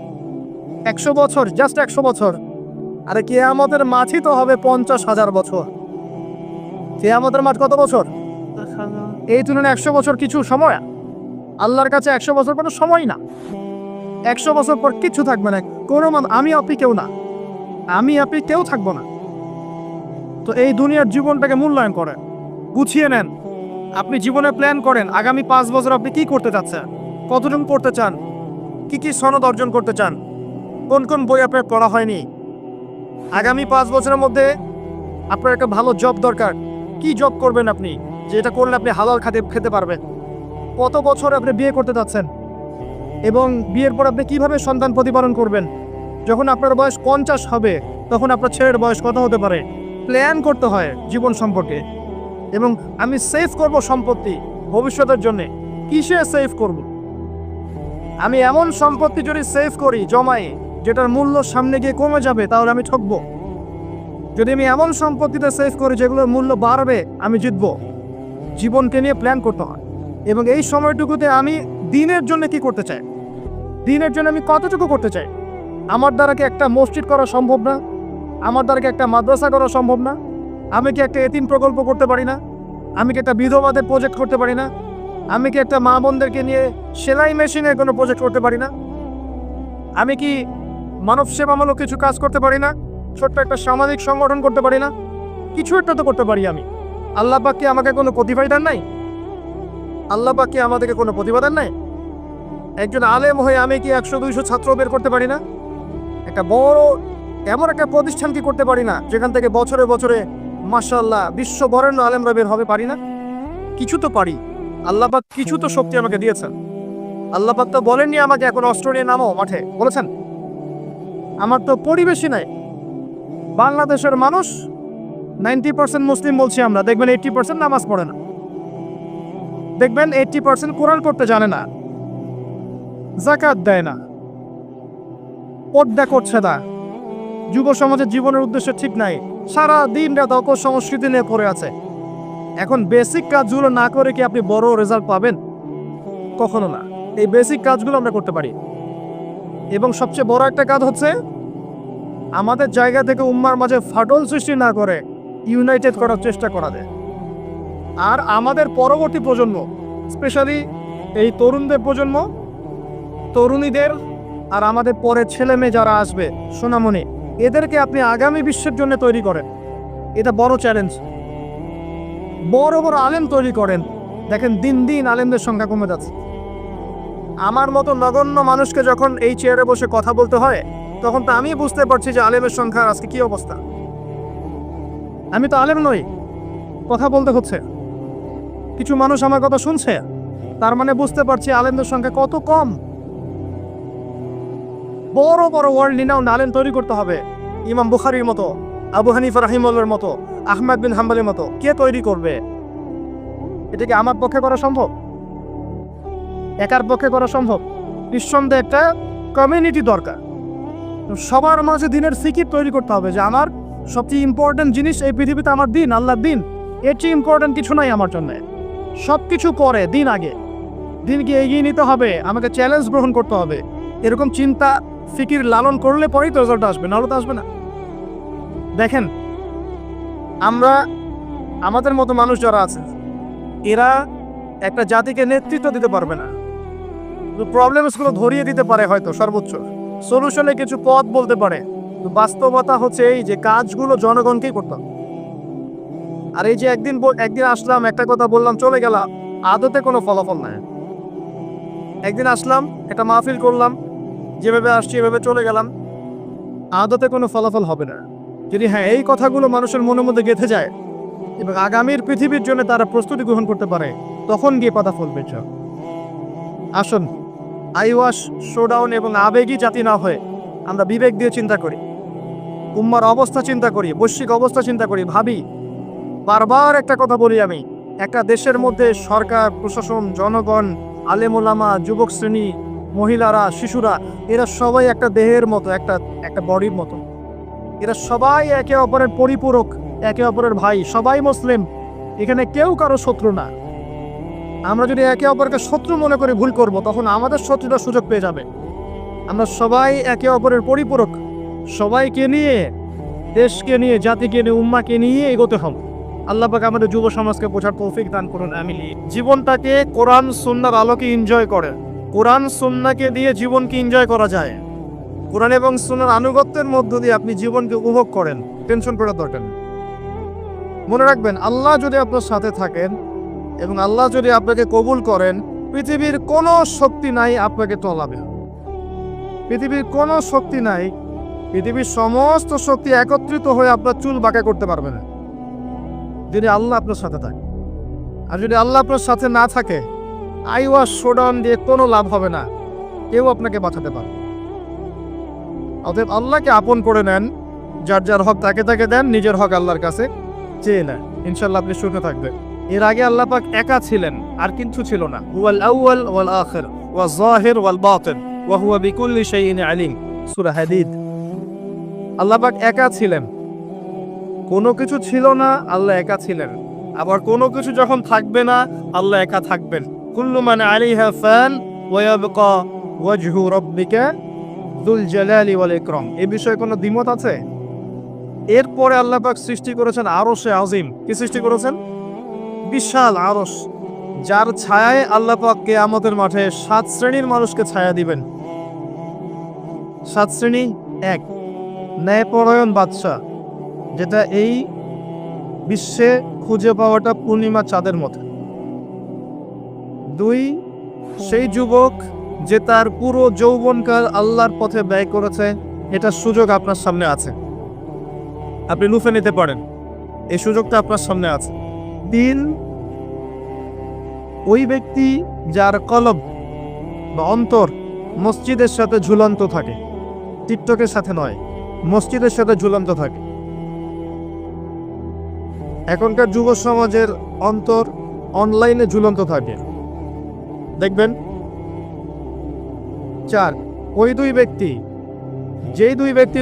100 বছর, জাস্ট 100 বছর। আরে কিয়ামতের মাঝই তো হবে 50,000 বছর। কিয়ামতের মাঝ কত বছর? এই তুলনায় 100 বছর কিছু সময়? আল্লাহর কাছে 100 বছর কোনো সময় না। 100 বছর পর কিচ্ছু থাকবে না, কোনো আমি আপনি কেউ না, আমি আপনি কেউ থাকবো না। তো এই দুনিয়ার জীবনটাকে মূল্যায়ন করেন, গুছিয়ে নেন। আপনি জীবনে প্ল্যান করেন আগামী 5 বছর আপনি কি করতে চাচ্ছেন, কতটুকু করতে চান, কি কি সনদ অর্জন করতে চান, কোন কোন বই আপনার পড়া হয়নি। আগামী 5 বছরের মধ্যে আপনার একটা ভালো জব দরকার, কি জব করবেন আপনি, যেটা করলে আপনি হালাল খেতে পারবেন। কত বছর আপনি বিয়ে করতে যাচ্ছেন এবং বিয়ের পর আপনি কিভাবে সন্তান প্রতিপালন করবেন। যখন আপনার বয়স 50 হবে তখন আপনার ছেলের বয়স কত হতে পারে। প্ল্যান করতে হয় জীবন সম্পর্কে। এবং আমি সেভ করব সম্পত্তি ভবিষ্যতের জন্যে, কিসে সেভ করব? আমি এমন সম্পত্তি যদি সেভ করি জমাই, যেটার মূল্য সামনে গিয়ে কমে যাবে, তাহলে আমি ঠকবো। যদি আমি এমন সম্পত্তিতে সেভ করি যেগুলোর মূল্য বাড়বে, আমি জিতবো। জীবনকে নিয়ে প্ল্যান করতে হয়। এবং এই সময়টুকুতে আমি দিনের জন্য কি করতে চাই, দিনের জন্য আমি কতটুকু করতে চাই। আমার দ্বারা কি একটা মসজিদ করা সম্ভব না? আমার দ্বারা কি একটা মাদ্রাসা করা সম্ভব না? আমি কি একটা এতিম প্রকল্প করতে পারি না? আমি কি একটা বিধবাদের প্রজেক্ট করতে পারি না? আমি কি একটা মা বোনদেরকে নিয়ে সেলাই মেশিনের কোনো প্রজেক্ট করতে পারি না? আমি কি মানব সেবামূলক কিছু কাজ করতে পারি না? ছোট্ট একটা সামাজিক সংগঠন করতে পারি না? কিছু একটা তো করতে পারি আমি। আল্লাহ পাক কি আমাকে কোনো প্রতিভা দেন নাই? আল্লাহ পাক কি আমাদেরকে কোনো প্রতিভা দেন নাই? একজন আলেম হয়ে আমি কি 100-200 ছাত্র বের করতে পারি না? একটা বড় এমন একটা প্রতিষ্ঠান কি করতে পারি না যেখান থেকে বছরে বছরে মাশাআল্লাহ বিশ্ব বরেণ্য আলেমরা বের হবে? পারি না? কিছু তো পারি। আল্লাহ পাক কিছু তো শক্তি আমাকে দিয়েছেন। আল্লাহ পাক তো বলেননি আমাকে এখন অস্ত্র নিয়ে নামো মাঠে, বলেছেন? আমার তো পরিবেশই নাই। বাংলাদেশের মানুষ 90% মুসলিম বলছি আমরা, দেখবেন 80% নামাজ পড়ে না, দেখবেন 80% কোরআন পড়তে জানে না, যাকাত দেয় না, পর্দা করছে না। যুব সমাজের জীবনের উদ্দেশ্য ঠিক নাই, সারা দিন রাত অপসংস্কৃতি নিয়ে পড়ে আছে। এখন বেসিক কাজগুলো না করে কি আপনি বড় রেজাল্ট পাবেন? কখনো না। এই বেসিক কাজগুলো আমরা করতে পারি। এবং সবচেয়ে বড় একটা কাজ হচ্ছে আমাদের জায়গা থেকে উম্মার মাঝে ফাটল সৃষ্টি না করে ইউনাইটেড করার চেষ্টা করা যায়। আর আমাদের পরবর্তী প্রজন্ম, স্পেশালি এই তরুণদের প্রজন্ম, তরুণীদের আর আমাদের পরে ছেলে মেয়ে যারা আসবে সোনামণি, এদেরকে আপনি আগামী বিশ্বের জন্য তৈরি করেন। এটা বড় চ্যালেঞ্জ। বড় বড় আলেম তৈরি করেন। দেখেন দিন দিন আলেমদের সংখ্যা কমে যাচ্ছে। আমার মতো নগণ্য মানুষকে যখন এই চেয়ারে বসে কথা বলতে হয়, তখন তো আমি বুঝতে পারছি যে আলেমের সংখ্যা আজকে কি অবস্থা। আমি তো আলেম নই, কথা বলতে হচ্ছে। কিছু মানুষ আমার কথা শুনছে, তার মানে বুঝতে পারছি আলেমদের সংখ্যা কত কম। বড় বড় ওয়ার্ল্ড রিনাউন্ড আলেম তৈরি করতে হবে। ইমাম বুখারীর মতো, আবু হানিফা রাহিমাহুল্লাহর মতো, আহমদ বিন হাম্বলের মতো কে তৈরি করবে? এটা কি আমার পক্ষে করা সম্ভব? একার পক্ষে করা সম্ভব? নিঃসন্দেহে একটা কমিউনিটি দরকার। সবার মাঝে দিনের ফিকির তৈরি করতে হবে যে আমার সবচেয়ে ইম্পর্টেন্ট জিনিস এই পৃথিবীতে আমার দিন, আল্লাহর দিন। এর চেয়ে ইম্পর্টেন্ট কিছু নাই আমার জন্য। সব কিছু পরে, দিন আগে। দিনকে এগিয়ে নিতে হবে, আমাকে চ্যালেঞ্জ গ্রহণ করতে হবে। এরকম চিন্তা ফিকির লালন করলে পরেই তো রেজাল্ট আসবে, নাহলে তো আসবে না। দেখেন, আমরা আমাদের মতো মানুষ যারা আছে, এরা একটা জাতিকে নেতৃত্ব দিতে পারবে না। প্রবলেমসগুলো ধরিয়ে দিতে পারে, হয়তো সর্বোচ্চ সলিউশনে কিছু পথ বলতে পারে। বাস্তবতা হচ্ছে এই যে কাজগুলো জনগণকেই করতে হবে। আর এই যে একদিন আসলাম, একটা কথা বললাম, চলে গেলাম, আদতে কোনো ফলাফল নাই। একদিন আসলাম, একটা মাহফিল করলাম, যেভাবে আসছি এভাবে চলে গেলাম, আদতে কোনো ফলাফল হবে না। যদি হ্যাঁ এই কথাগুলো মানুষের মনের মধ্যে গেঁথে যায়, এবং আগামীর পৃথিবীর জন্য তারা প্রস্তুতি গ্রহণ করতে পারে, তখন গিয়ে পাতা ফলবে। আসুন আইওয়াশ, শোডাউন এবং আবেগী জাতি না হয়ে আমরা বিবেক দিয়ে চিন্তা করি, উম্মার অবস্থা চিন্তা করি, বৈশ্বিক অবস্থা চিন্তা করি, ভাবি। বারবার একটা কথা বলি আমি, একটা দেশের মধ্যে সরকার, প্রশাসন, জনগণ, আলেমোলামা, যুবক শ্রেণী, মহিলারা, শিশুরা, এরা সবাই একটা দেহের মতো, একটা বডির মতো। এরা সবাই একে অপরের পরিপূরক, একে অপরের ভাই, সবাই মুসলিম। এখানে কেউ কারো শত্রু না। আমরা যদি একে অপরকে শত্রু মনে করে ভুল করব, তখন আমাদের শত্রুরা সুযোগ পেয়ে যাবে। আমরা সবাই একে অপরের পরিপূরক, সবাইকে নিয়ে, দেশকে নিয়ে, জাতিকে নিয়ে, উম্মাকে নিয়ে এগোতে হবে। আল্লাহ পাক আমাদের যুব সমাজকে বোঝার তৌফিক দান করুন, আমিন। জীবনটাকে কোরআন সুন্নাহর আলোকে এনজয় করে। কোরআন সুন্নাহকে দিয়ে জীবনকে এনজয় করা যায়। কোরআন এবং সুন্নাহর আনুগত্যের মধ্য দিয়ে আপনি জীবনকে উপভোগ করেন, টেনশন করার দরকার নেই। মনে রাখবেন, আল্লাহ যদি আপনার সাথে থাকেন এবং আল্লাহ যদি আপনাকে কবুল করেন, পৃথিবীর কোনো শক্তি নাই আপনাকে টলাবে। পৃথিবীর কোনো শক্তি নাই, পৃথিবীর সমস্ত শক্তি একত্রিত হয়ে আপনার চুল বাঁকা করতে পারবে না, যদি আল্লাহ আপনার সাথে থাকে। আর যদি আল্লাহ আপনার সাথে না থাকে, আইওয়াশ, শোডাউন দিয়ে কোনো লাভ হবে না, কেউ আপনাকে বাঁচাতে পারবে। অতএব আল্লাহকে আপন করে নেন, যার যার হক তাকে তাকে দেন, নিজের হক আল্লাহর কাছে চেয়ে নেন, ইনশাআল্লাহ আপনি সুখে থাকবেন। এর আগে আল্লাহ পাক একা ছিলেন, আর কিছু ছিল না। হুয়াল আউয়াল ওয়াল আখির ওয়াজ যাহির ওয়াল বাতিন ওয়া হুয়া বিকুল্লি শাইইন আলিম, সূরা হাদীদ। আল্লাহ পাক একা ছিলেন, কোনো কিছু ছিল না, আল্লাহ একা ছিলেন। আবার কোনো কিছু যখন থাকবে না, আল্লাহ একা থাকবেন। কুল্লু মান আলাইহা ফান ওয়া ইয়াবকা ওয়াজহু রাব্বিকা যুল জালালি ওয়াল ইকরাম। এই বিষয়ে কোনো দ্বিমত আছে? এরপরে আল্লাহ পাক সৃষ্টি করেছেন আরশে আজিম। কি সৃষ্টি করেছেন? বিশাল আরশ, যার ছায়ায় আল্লাহ পাক কিয়ামতের মাঠে 7 শ্রেণীর মানুষকে ছায়া দিবেন। 7 শ্রেণী: 1, ন্যায়পরায়ণ বাদশা, যেটা এই বিশ্বে খুঁজে পাওয়াটা পূর্ণিমা চাঁদের মতো। 2, সেই যুবক যে তার পুরো যৌবনকাল আল্লাহর পথে ব্যয় করেছে, এটার সুযোগ আপনার সামনে আছে, আপনি লুফে নিতে পারেন, এই সুযোগটা আপনার সামনে আছে। 3, ওই ব্যক্তি যার কলব বা অন্তর মসজিদের সাথে ঝুলন্ত থাকে, টিকটকের সাথে নয়, মসজিদের সাথে ঝুলন্ত থাকে। এখনকার যুব সমাজের অন্তর অনলাইনে ঝুলন্ত থাকে, দেখবেন। 4, ওই দুই ব্যক্তি, যেই দুই ব্যক্তি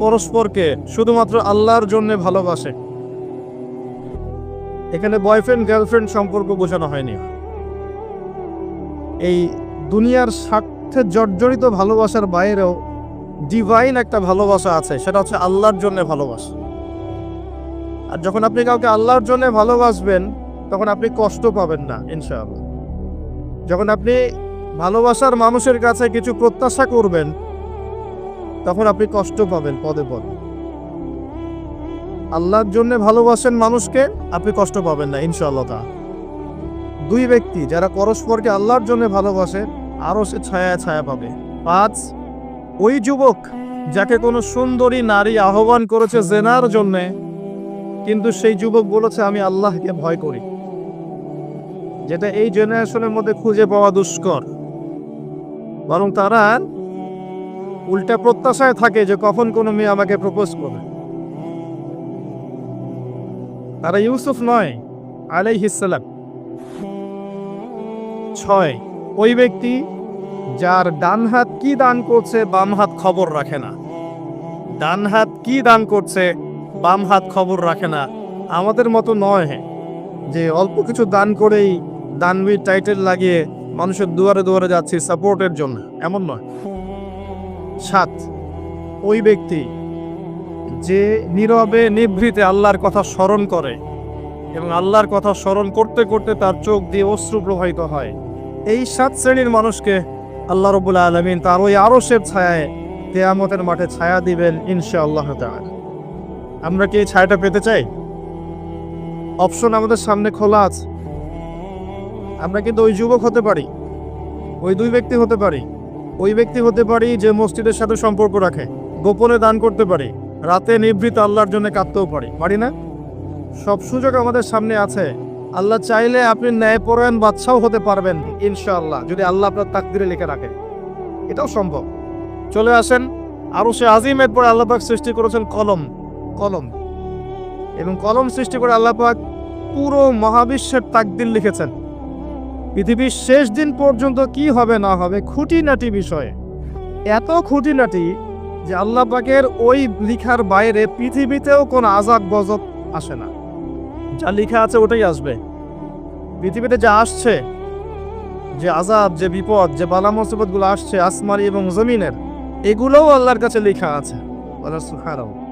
পরস্পরকে শুধুমাত্র আল্লাহর জন্য ভালোবাসে। এখানে বয়ফ্রেন্ড গার্লফ্রেন্ড সম্পর্ক বোঝানো হয়নি। এই দুনিয়ার স্বার্থে জর্জরিত ভালোবাসার বাইরেও ডিভাইন একটা ভালোবাসা আছে, সেটা হচ্ছে আল্লাহর জন্য ভালোবাসা। আর যখন আপনি কাউকে আল্লাহর জন্য ভালোবাসবেন, তখন আপনি কষ্ট পাবেন না, ইনশাআল্লাহ। যখন আপনি ভালোবাসার মানুষের কাছে কিছু প্রত্যাশা করবেন, তখন আপনি কষ্ট পাবেন পদে পদে। আল্লাহর জন্য ভালোবাসেন মানুষকে, আপনি কষ্ট পাবেন না, ইনশাআল্লাহ। দুই ব্যক্তি যারা পরস্পরকে আল্লাহর জন্য ভালোবাসে, আরো সে ছায়া ছায়া পাবে। 5, ওই যুবক যাকে কোনো সুন্দরী নারী আহ্বান করেছে জেনার জন্য, কিন্তু সেই যুবক বলেছে আমি আল্লাহকে ভয় করি, যেটা এই জেনারেশনের মধ্যে খুঁজে পাওয়া দুষ্কর। বরং তারা উল্টা প্রত্যাশায় থাকে যে কখন কোনো মেয়ে আমাকে প্রপোজ করবে। তারা ইউসুফ নয় আলাইহিস সালাম। 6, ওই ব্যক্তি যার ডান হাত কি দান করছে, বাম হাত খবর রাখে না। ডান হাত কি দান করছে, বাম হাত খবর রাখে না। আমাদের মতো নয় যে অল্প কিছু দান করেই দানবীর টাইটেল লাগিয়ে মানুষের দুয়ারে দুয়ারে যাচ্ছি সাপোর্টের জন্য, এমন নয়। 7, ওই ব্যক্তি যে নীরবে নিভৃতে আল্লাহর কথা স্মরণ করে এবং আল্লাহর কথা স্মরণ করতে করতে তার চোখ দিয়ে অশ্রু প্রবাহিত হয়। এই 7 শ্রেণীর মানুষকে আল্লাহ রাব্বুল আলামিন তার ওই আরশের ছায়ায় কিয়ামতের মাঠে ছায়া দিবেন, ইনশাআল্লাহ তাআলা। আমরা কি এই ছায়াটা পেতে চাই? অপশন আমাদের সামনে খোলা আছে। আমরা কিন্তু ওই যুবক হতে পারি, ওই দুই ব্যক্তি হতে পারি, ওই ব্যক্তি হতে পারি যে মসজিদের সাথে সম্পর্ক রাখে, গোপনে দান করতে পারি, রাতে নিভৃত আল্লাহর জন্য কাঁদতেও পারি, পারি না? সব সুযোগ আমাদের সামনে আছে। আল্লাহ চাইলে আপনি ন্যায়পরায়ণ বাদশাও হতে পারবেন ইনশাআল্লাহ, যদি আল্লাহ আপনার তাকদিরে লিখে রাখে, এটাও সম্ভব। চলে আসেন আরশে আজিমের পরে আল্লাহ পাক সৃষ্টি করেছেন কলম। কলম এবং কলম সৃষ্টি করে আল্লাহ পাক পুরো মহাবিশ্বের তাকদির লিখেছেন। পৃথিবীর শেষ দিন পর্যন্ত কি হবে না হবে খুঁটিনাটি বিষয়ে, এত খুঁটিনাটি যে আল্লাহ পাকের ওই লিখার বাইরে পৃথিবীতেও কোনো আযাব গজব আসে না। যা লেখা আছে ওটাই আসবে। পৃথিবীতে যা আসছে, যে আযাব, যে বিপদ, যে বালা মুসিবতগুলো আসছে আসমানি এবং জমিনের, এগুলোও আল্লাহর কাছে লেখা আছে। সুবহানাল্লাহ।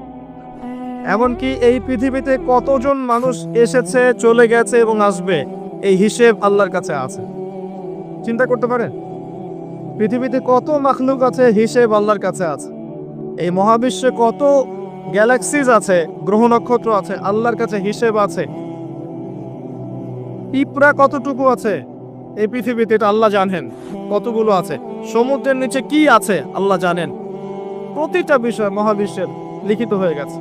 এমনকি এই পৃথিবীতে কতজন মানুষ এসেছে, চলে গেছে এবং আসবে, এই হিসেব আল্লাহর কাছে আছে। চিন্তা করতে পারেন, পৃথিবীতে কত মাখলুক আছে, হিসেব আল্লাহর কাছে আছে। এই মহাবিশ্বে কত গ্যালাক্সিজ আছে, গ্রহ নক্ষত্র আছে, আল্লাহর কাছে হিসেব আছে। পিঁপড়া কতটুকু আছে এই পৃথিবীতে, এটা আল্লাহ জানেন কতগুলো আছে। সমুদ্রের নিচে কি আছে আল্লাহ জানেন। প্রতিটা বিষয় মহাবিশ্বের লিখিত হয়ে গেছে।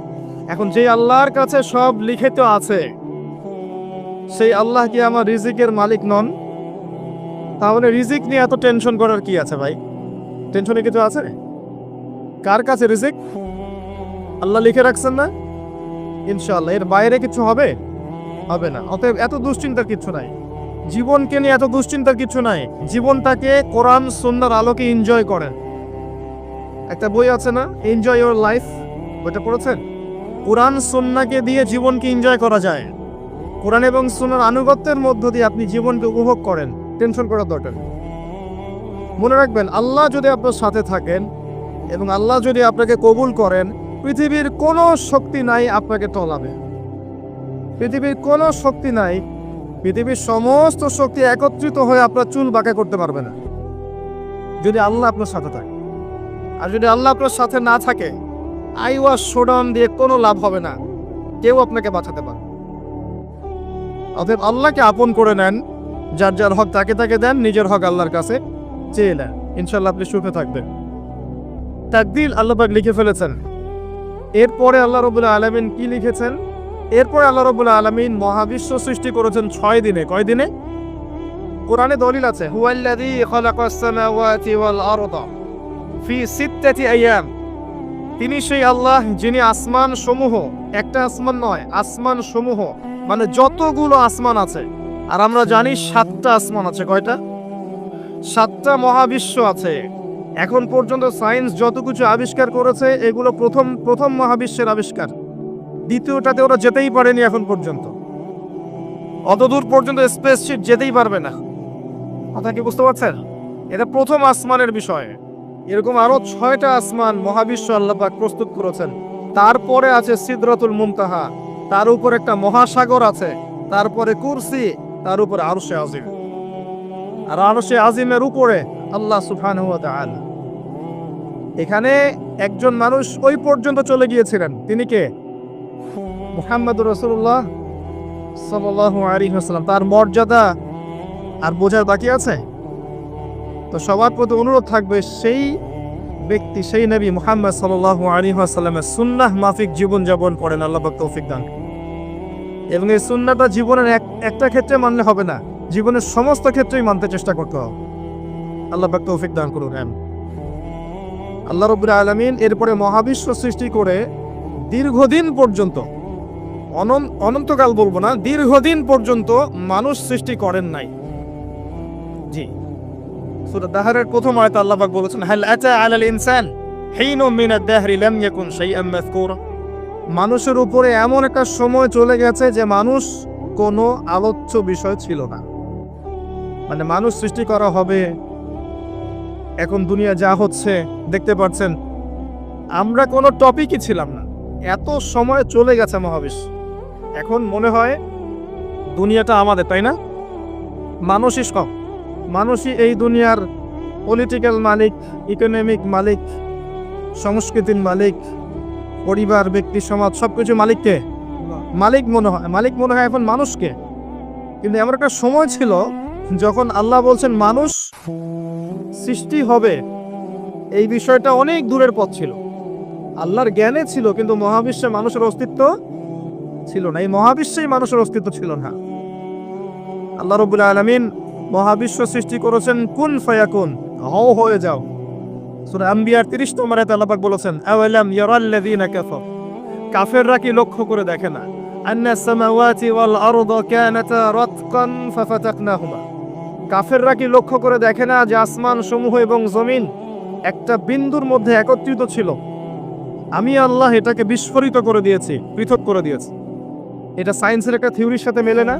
এখন যে আল্লাহর কাছে সব লিখিত আছে, সেই আল্লাহ কি আমার রিজিকের মালিক নন? তাহলে রিজিক নিয়ে এত টেনশন করার কি আছে ভাই? টেনশনে কিছু আছে? কার কাছে রিজিক? আল্লাহ লিখে রাখছেন না? ইনশাআল্লাহ এর বাইরে কিছু হবে? হবে না। অতএব এত দুশ্চিন্তার কিছু নাই। জীবনকে নিয়ে এত দুশ্চিন্তার কিছু নাই। জীবনটাকে কোরআন সুন্নাহর আলোকে এনজয় করেন। একটা বই আছে না, এনজয় ইওর লাইফ, বইটা পড়েছেন? কোরআন সুন্নাহকে দিয়ে জীবনকে এনজয় করা যায়। কোরআন এবং সুন্নাহর আনুগত্যের মধ্য দিয়ে আপনি জীবনকে উপভোগ করেন। টেনশন করার দরকার নেই। মনে রাখবেন, আল্লাহ যদি আপনার সাথে থাকেন এবং আল্লাহ যদি আপনাকে কবুল করেন, পৃথিবীর কোনো শক্তি নাই আপনাকে টলাবে। পৃথিবীর কোনো শক্তি নাই, পৃথিবীর সমস্ত শক্তি একত্রিত হয়ে আপনার চুল বাঁকা করতে পারবে না, যদি আল্লাহ আপনার সাথে থাকে। আর যদি আল্লাহ আপনার সাথে না থাকে, আইওয়াজ শোডাউন দিয়ে কোনো লাভ হবে না, কেউ আপনাকে বাঁচাতে পারবে। অতএব আল্লাহকে আপন করে নেন, যার যার হক তাকে তাকে দেন, নিজের হক আল্লাহর কাছে চেয়ে নেন, ইনশাল্লাহ আপনি সুখে থাকবেন। তাকদীর আল্লাহ পাক লিখে ফেলেছেন। এরপরে আল্লাহ রাব্বুল আলামিন কি লিখেছেন? এরপরে আল্লাহ রাব্বুল আলামিন মহাবিশ্ব সৃষ্টি করেছেন 6 দিনে। কয় দিনে? কোরআনে দলিল আছে, হুয়াল্লাযী খালাকাস সামাওয়াতি ওয়াল আরদা ফি সিত্তাতি আইয়াম। তিনি সেই আল্লাহ যিনি আসমান সমূহ, একটা আসমান নয়, আসমান সমূহ মানে যতগুলো আসমান আছে, আর আমরা জানি 7টা আসমান আছে। কয়টা? 7টা মহাবিশ্ব আছে। এখন পর্যন্ত সায়েন্স যত কিছু আবিষ্কার করেছে, এগুলো প্রথম মহাবিশ্বের আবিষ্কার। দ্বিতীয়টাতে ওরা যেতেই পারেনি এখন পর্যন্ত। অতদূর পর্যন্ত স্পেসশিপ যেতেই পারবে না। কথা কি বুঝতে পারছেন? এটা প্রথম আসমানের বিষয়। এরকম আরো 6টা আসমান মহাবিশ্ব আল্লাহ পাক প্রস্তুত করেছেন। তারপরে আছে সিদরাতুল মুনতাহা, তার উপর একটা মহাসাগর আছে, তারপরে কুরসি, তার উপরে আরশে আজিম। আর আরশে আজিমের উপরে আল্লাহ সুবহানাহু ওয়া তাআলা। এখানে একজন মানুষ ওই পর্যন্ত চলে গিয়েছিলেন। তিনি কে? মুহাম্মদুর রাসূলুল্লাহ সাল্লাল্লাহু আলাইহি ওয়াসাল্লাম। তার মর্যাদা আর বোঝার বাকি আছে? তো সবার প্রতি অনুরোধ থাকবে, সেই ব্যক্তি, সেই নবী মুহাম্মদ সাল্লাল্লাহু আলাইহি ওয়াসাল্লামের সুন্নাহ মাফিক জীবনযাপন করেন। আল্লাহ পাক তৌফিক দান। এবং এই সুন্নাহটা জীবনের একটা ক্ষেত্রে মানলে হবে না, জীবনের সমস্ত ক্ষেত্রেই মানতে চেষ্টা করতে হবে। আল্লাহ পাক তৌফিক দান করুন। আল্লাহ রাব্বুল আলামিন এরপরে মহাবিশ্ব সৃষ্টি করে দীর্ঘদিন পর্যন্ত, অনন্তকাল বলবো না, দীর্ঘদিন পর্যন্ত মানুষ সৃষ্টি করেন নাই। জি, সূরা দাহরের প্রথম আয়াতে আল্লাহ পাক বলেছেন, হাল আতা আলাল ইনসান হিনুম মিনাদ দাহরি লাম ইয়াকুন শাইআন মাযকুরা। মানুষের উপরে এমন একটা সময় চলে গেছে যে মানুষ কোনো আলোচ্য বিষয় ছিল না। মানে মানুষ সৃষ্টি করা হবে, এখন দুনিয়া যা হচ্ছে দেখতে পাচ্ছেন, আমরা কোনো টপিকই ছিলাম না। এত সময় চলে গেছে মহাবিশ্ব। এখন মনে হয় দুনিয়াটা আমাদের, তাই না? মানুষই সব, মানুষই এই দুনিয়ার পলিটিক্যাল মালিক, ইকোনমিক মালিক, সংস্কৃতির মালিক, পরিবার, ব্যক্তি, সমাজ, সবকিছু মালিককে মালিক মনে হয় এখন মানুষকে। কিন্তু এমন একটা সময় ছিল যখন আল্লাহ বলছেন মানুষ সৃষ্টি হবে, এই বিষয়টা অনেক দূরের পথ ছিল। আল্লাহর জ্ঞানে ছিল, কিন্তু মহাবিশ্বে মানুষের অস্তিত্ব ছিল না, এই মহাবিশ্বেই মানুষের অস্তিত্ব ছিল না। আল্লাহ রাব্বুল আলামিন মহাবিশ্ব সৃষ্টি করেছেন কুন ফায়াকুন, হও হয়ে যাও। সূরা আম্বিয়ার 30 নম্বর আয়াতে আল্লাহ পাক বলেছেন, আওয়ালাম ইয়ারাল্লাযীনা কাফার, কাফেররা কি লক্ষ্য করে দেখে না, আন্নাস সামাওয়াতি ওয়াল আরদা কানাতা রাতকান ফাফাতাকনাহুমা, কাফেররা কি লক্ষ্য করে দেখে না যে আসমান সমূহ এবং জমিন একটা বিন্দুর মধ্যে একত্রিত ছিল, আমি আল্লাহ এটাকে বিস্ফোরিত করে দিয়েছি, পৃথক করে দিয়েছি। এটা সায়েন্সের একটা থিওরির সাথে মেলে না?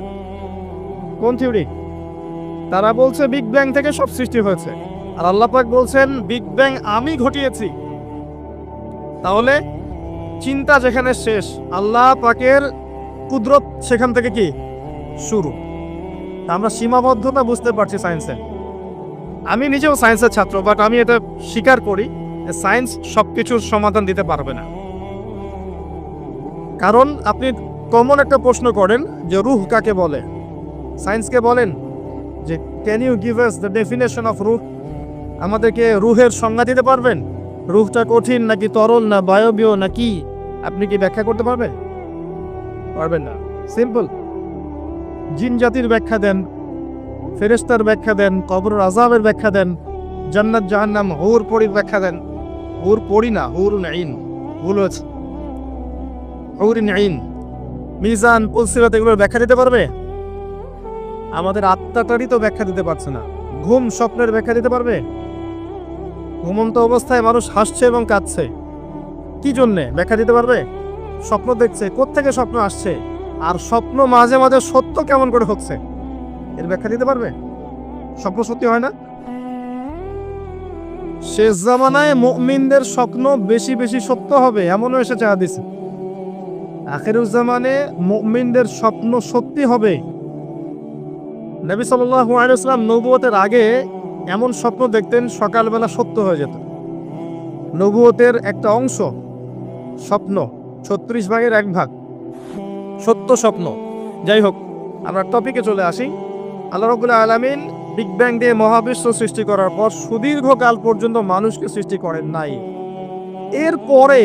কোন থিওরি? তারা বলছে বিগ ব্যাং থেকে সব সৃষ্টি হয়েছে, আর আল্লাহ পাক বলছেন বিগ ব্যাং আমি ঘটিয়েছি। তাহলে চিন্তা যেখানে শেষ, আল্লাহ পাকের কুদরত সেখান থেকে কি শুরু। আমরা সীমাবদ্ধতা বুঝতে পারছি সায়েন্সের। আমি নিজেও সায়েন্সের ছাত্র, বাট আমি এটা স্বীকার করি যে সায়েন্স সবকিছুর সমাধান দিতে পারবে না। কারণ আপনি কমন একটা প্রশ্ন করেন যে রূহ কাকে বলে, সায়েন্সকে বলেন যে can you give us the definition of রূহ, আমাদেরকে রূহের সংজ্ঞা দিতে পারবেন? রূহটা কঠিন নাকি তরল না বায়বীয় নাকি, আপনি কি ব্যাখ্যা করতে পারবেন? পারবেন না। সিম্পল। জিন জাতির ব্যাখ্যা দেন, ফেরেশতার ব্যাখ্যা দেন, কবর আযাবের ব্যাখ্যা দেন, জান্নাত জাহান্নাম হুর পরির ব্যাখ্যা দেন। হুর পরি না, হুরুন আইন, ভুল হয়েছে, হুরিন আইন। মিজান, পুলসিরাত এগুলোর ব্যাখ্যা দিতে পারবে? আমাদের আত্মাটারই তো ব্যাখ্যা দিতে পারছে না। ঘুম, স্বপ্নের ব্যাখ্যা দিতে পারবে? ঘুমন্ত অবস্থায় মানুষ হাসছে এবং কাঁদছে, কি জন্যে ব্যাখ্যা দিতে পারবে? স্বপ্ন দেখছে, কোত্থেকে স্বপ্ন আসছে, আর স্বপ্ন মাঝে মাঝে সত্য কেমন করে হচ্ছে, এর ব্যাখ্যা দিতে পারবে? স্বপ্ন সত্যি হয় না? শেষ জামানায় মুমিনদের স্বপ্ন বেশি বেশি সত্য হবে এমনও এসেছে হাদিসে। আখিরুজ্জামানে মুমিনদের স্বপ্ন সত্যি হবে। নবী সাল্লাল্লাহু আলাইহি ওয়াসাল্লাম নবুয়তের আগে এমন স্বপ্ন দেখতেন সকালবেলা সত্য হয়ে যেত। নবুয়তের একটা অংশ স্বপ্ন, 36 ভাগের 1 ভাগ সত্য স্বপ্ন। যাই হোক, আমরা টপিকে চলে আসি। আল্লাহ রাব্বুল আলামিন বিগ ব্যাং দিয়ে মহাবিশ্ব সৃষ্টি করার পর সুদীর্ঘকাল পর্যন্ত মানুষকে সৃষ্টি করেন নাই। এরপরে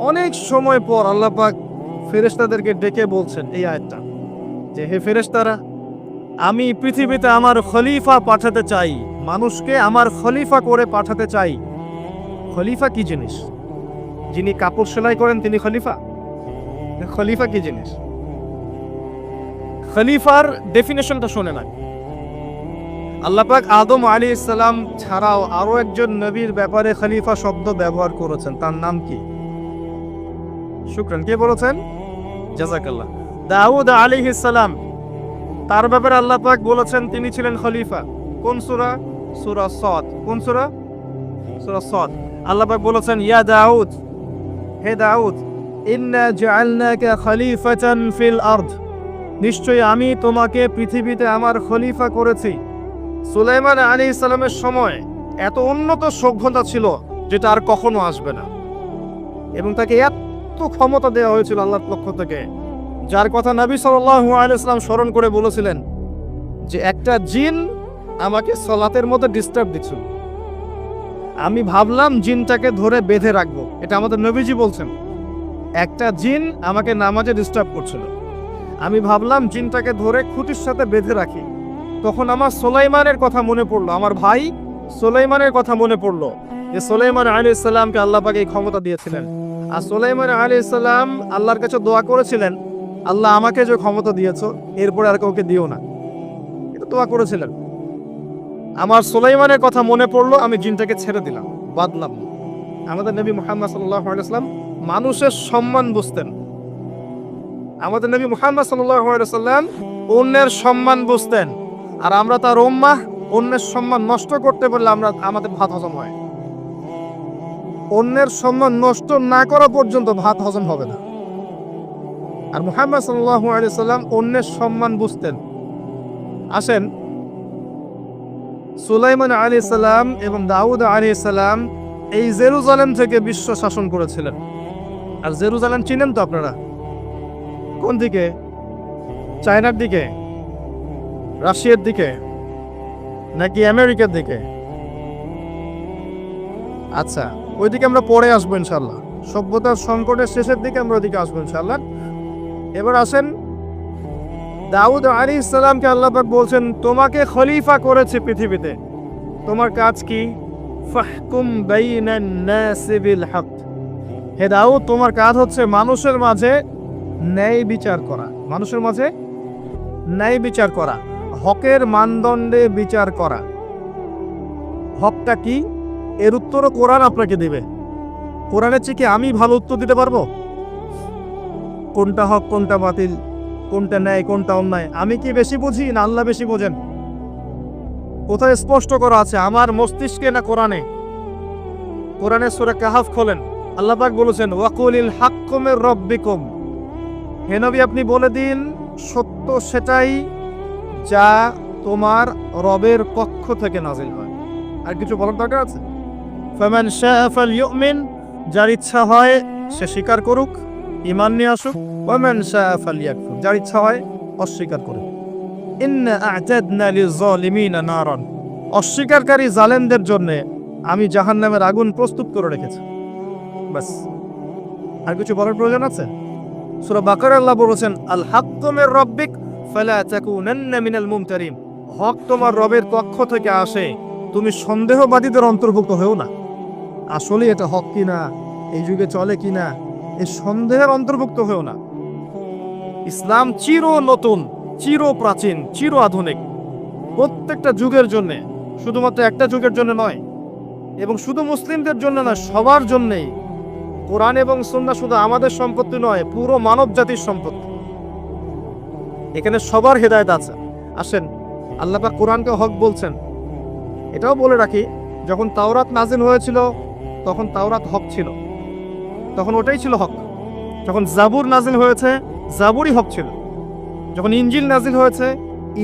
অনেক সময় পর আল্লাহ পাক ফেরেশতাদেরকে ডেকে বলছেন এই আয়াতটা, যে হে ফেরেশতারা, আমি পৃথিবীতে আমার খলিফা পাঠাতে চাই, মানুষকে আমার খলিফা করে পাঠাতে চাই। খলিফা কি জিনিস? যিনি কাপড় সেলাই করেন তিনি খলিফা? খলিফা কি জিনিস? খলিফার ডেফিনেশনটা শুনে না। আল্লাহ পাক আদম আলাইহিস সালাম ছাড়াও আরো একজন নবীর ব্যাপারে খলিফা শব্দ ব্যবহার করেছেন, তার নাম কি? শুকরান, কে বলেছেন? জাযাকাল্লাহ। দাউদ আলাইহিস সালাম, তার ব্যাপারে আল্লাহ পাক বলেছেন তিনি ছিলেন খলিফা। কোন সূরা? সূরা সাদ। কোন সূরা? সূরা সাদ। আল্লাহ পাক বলেছেন ইয়া দাউদ, হে দাউদ, ইন্না জাআলনাকা খলিফাতান ফিল আরদ, নিশ্চয়ই আমি তোমাকে পৃথিবীতে আমার খলিফা করেছি। সুলাইমান আলাইহিস সালামের সময় এত উন্নত সভ্যতা ছিল যেটা আর কখনো আসবে না, এবং তাকে এত ক্ষমতা দেওয়া হয়েছিল আল্লাহর পক্ষ থেকে, যার কথা নবী সাল্লাল্লাহু আলাইহি ওয়াসাল্লাম স্মরণ করে বলেছিলেন যে একটা জিন আমাকে সালাতের মধ্যে ডিস্টার্ব দিচ্ছিল, আমি ভাবলাম জিনটাকে ধরে বেঁধে রাখবো। এটা আমাদের নবীজি বলছেন, একটা জিন আমাকে নামাজে ডিস্টার্ব করছিল, আমি ভাবলাম জিনটাকে ধরে খুঁটির সাথে বেঁধে রাখি। তখন আমার সুলাইমানের কথা মনে পড়লো, আমার ভাই সুলাইমানের কথা মনে পড়লো যে সুলাইমান আলাইহিস সালামকে আল্লাহ পাক এই ক্ষমতা দিয়েছিলেন। আর সুলাইমান আলাইহিস সালাম আল্লাহর কাছে দোয়া করেছিলেন, আল্লাহ আমাকে যে ক্ষমতা দিয়েছো এরপরে আর কাউকে দিও না, এটা দোয়া করেছিলেন। আমার সুলাইমানের কথা মনে পড়লো, আমি জিনটাকে ছেড়ে দিলাম, বাদলাম। আমাদের নবী মুহাম্মদ সাল্লাল্লাহু আলাইহি ওয়াসাল্লাম মানুষের সম্মান বুঝতেন। আমাদের নবী মুহাম্মদ সাল্লাল্লাহু আলাইহি ওয়াসাল্লাম অন্যের সম্মান বুঝতেন, আর আমরা তার উম্মাহ, অন্যের সম্মান নষ্ট করতে পারলে আমাদের ভাত হজম হয়। অন্যের সম্মান নষ্ট না করা পর্যন্ত ভাত হজম হবে না। আর মুহাম্মদ সাল্লাল্লাহু আলাইহি ওয়াসাল্লাম অন্যের সম্মান বুঝতেন। আসেন, সুলাইমান আলাইহিস সালাম এবং দাউদ আলাইহিস সালাম এই জেরুজালেম থেকে বিশ্ব শাসন করেছিলেন। আর জেরুজালেম চিনেন তো আপনারা? কোন দিকে? চায়নার দিকে, রাশিয়ার দিকে, নাকি আমেরিকার দিকে? আচ্ছা, ওইদিকে আমরা পরে আসবো ইনশাল্লাহ। সভ্যতার সংকটের শেষের দিকে আমরা ওইদিকে আসবো ইনশাল্লাহ। এবার আসেন, দাউদ আলাইহিস সালামকে আল্লাহ পাক বলছেন তোমাকে খলিফা করেছে পৃথিবীতে, তোমার কাজ কি? ফাহকুম বাইনান নাসি বিল হক। হে দাউদ, তোমার কাজ হচ্ছে মানুষের মাঝে ন্যায় বিচার করা, মানুষের মাঝে ন্যায় বিচার করা, হকের মানদণ্ডে বিচার করা। হকটা কি? এর উত্তরও কোরআন আপনাকে দিবে। কোরআনের চেয়ে কি আমি ভালো উত্তর দিতে পারবো? কোনটা হক, কোনটা বাতিল, কোনটা ন্যায়, কোনটা অন্যায়, আমি কি বেশি বুঝি না আল্লাহ বেশি বোঝেন? কোথায় স্পষ্ট করা আছে? আমার মস্তিষ্কে না কোরআনে? কোরআনের সূরা কাহাফ খোলেন, আল্লাহ পাক বলেছেন ওয়াকুলিল হাক্কু মির রাব্বিকুম। হে নবী, আপনি বলে দিন সত্য সেটাই যা তোমার রবের পক্ষ থেকে নাজিল হয়। আর কিছু বলার দরকার আছে? ফামান শাআ ফালইউমিন, যার ইচ্ছা হয় সে স্বীকার করুক, ঈমান নিয়ে আসুক। ওয়ামান শাআ ফালইয়াকফুর, যার ইচ্ছা হয় অস্বীকার করুক। ইন্না আ'তাদনা লিয-যালিমিনা নারান, অস্বীকারী জালেমদের জন্য আমি জাহান্নামের আগুন প্রস্তুত করে রেখেছি। বাস, আর কিছু বলার প্রয়োজন আছে? সূরা বাকারা আল্লাহ বলেছেন আল হাক্কু মির রাব্বিক ফালা তাকুনান্না মিনাল মুমতারিন, হক তোমার রবের পক্ষ থেকে আসে, তুমি সন্দেহবাদীদের অন্তর্ভুক্ত হও না। আসলে এটা হক কিনা, এই যুগে চলে কিনা, এই সন্দেহের অন্তর্ভুক্ত হও না। ইসলাম চির নতুন, চির প্রাচীন, চির আধুনিক, প্রত্যেকটা যুগের জন্য, শুধুমাত্র একটা যুগের জন্য নয়, এবং শুধু মুসলিমদের জন্য নয়, সবার জন্যই। কোরআন এবং সুন্নাহ শুধু আমাদের সম্পত্তি নয়, পুরো মানব জাতির সম্পত্তি। এখানে সবার হেদায়েত আছে। আসেন, আল্লাহ পাক কোরআনকে হক বলছেন। এটাও বলে রাখি, যখন তাওরাত নাজিল হয়েছিল তখন তাওরাত হক ছিল, তখন ওটাই ছিল হক। যখন জাবুর নাজিল হয়েছে জাবুরই হক ছিল। যখন ইনজিল নাজিল হয়েছে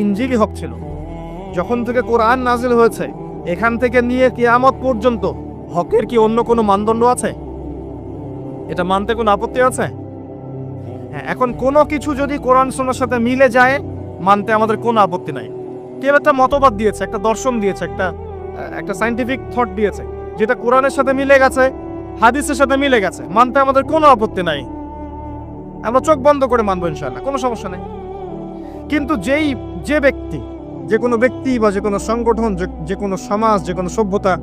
ইনজিলই হক ছিল। যখন থেকে কোরআন নাজিল হয়েছে এখান থেকে নিয়ে কিয়ামত পর্যন্ত হকের কি অন্য কোনো মানদণ্ড আছে? এটা মানতে কোনো আপত্তি আছে? হ্যাঁ, এখন কোনো কিছু যদি কোরআন সুন্নাহর সাথে মিলে যায় মানতে আমাদের কোনো আপত্তি নাই। কেউ একটা মতবাদ দিয়েছে, একটা দর্শন দিয়েছে, একটা সায়েন্টিফিক থট দিয়েছে, যেটা কোরআনের সাথে মিলে গেছে, হাদিসের সাথে মিলে গেছে, মানতে আমাদের কোনো আপত্তি নাই। আমরা চোখ বন্ধ করে মানবো ইনশাআল্লাহ, কোনো সমস্যা নেই। কিন্তু যে কোনো ব্যক্তি বা যে কোনো সংগঠন, যে কোনো সমাজ, যে কোনো সভ্যতা,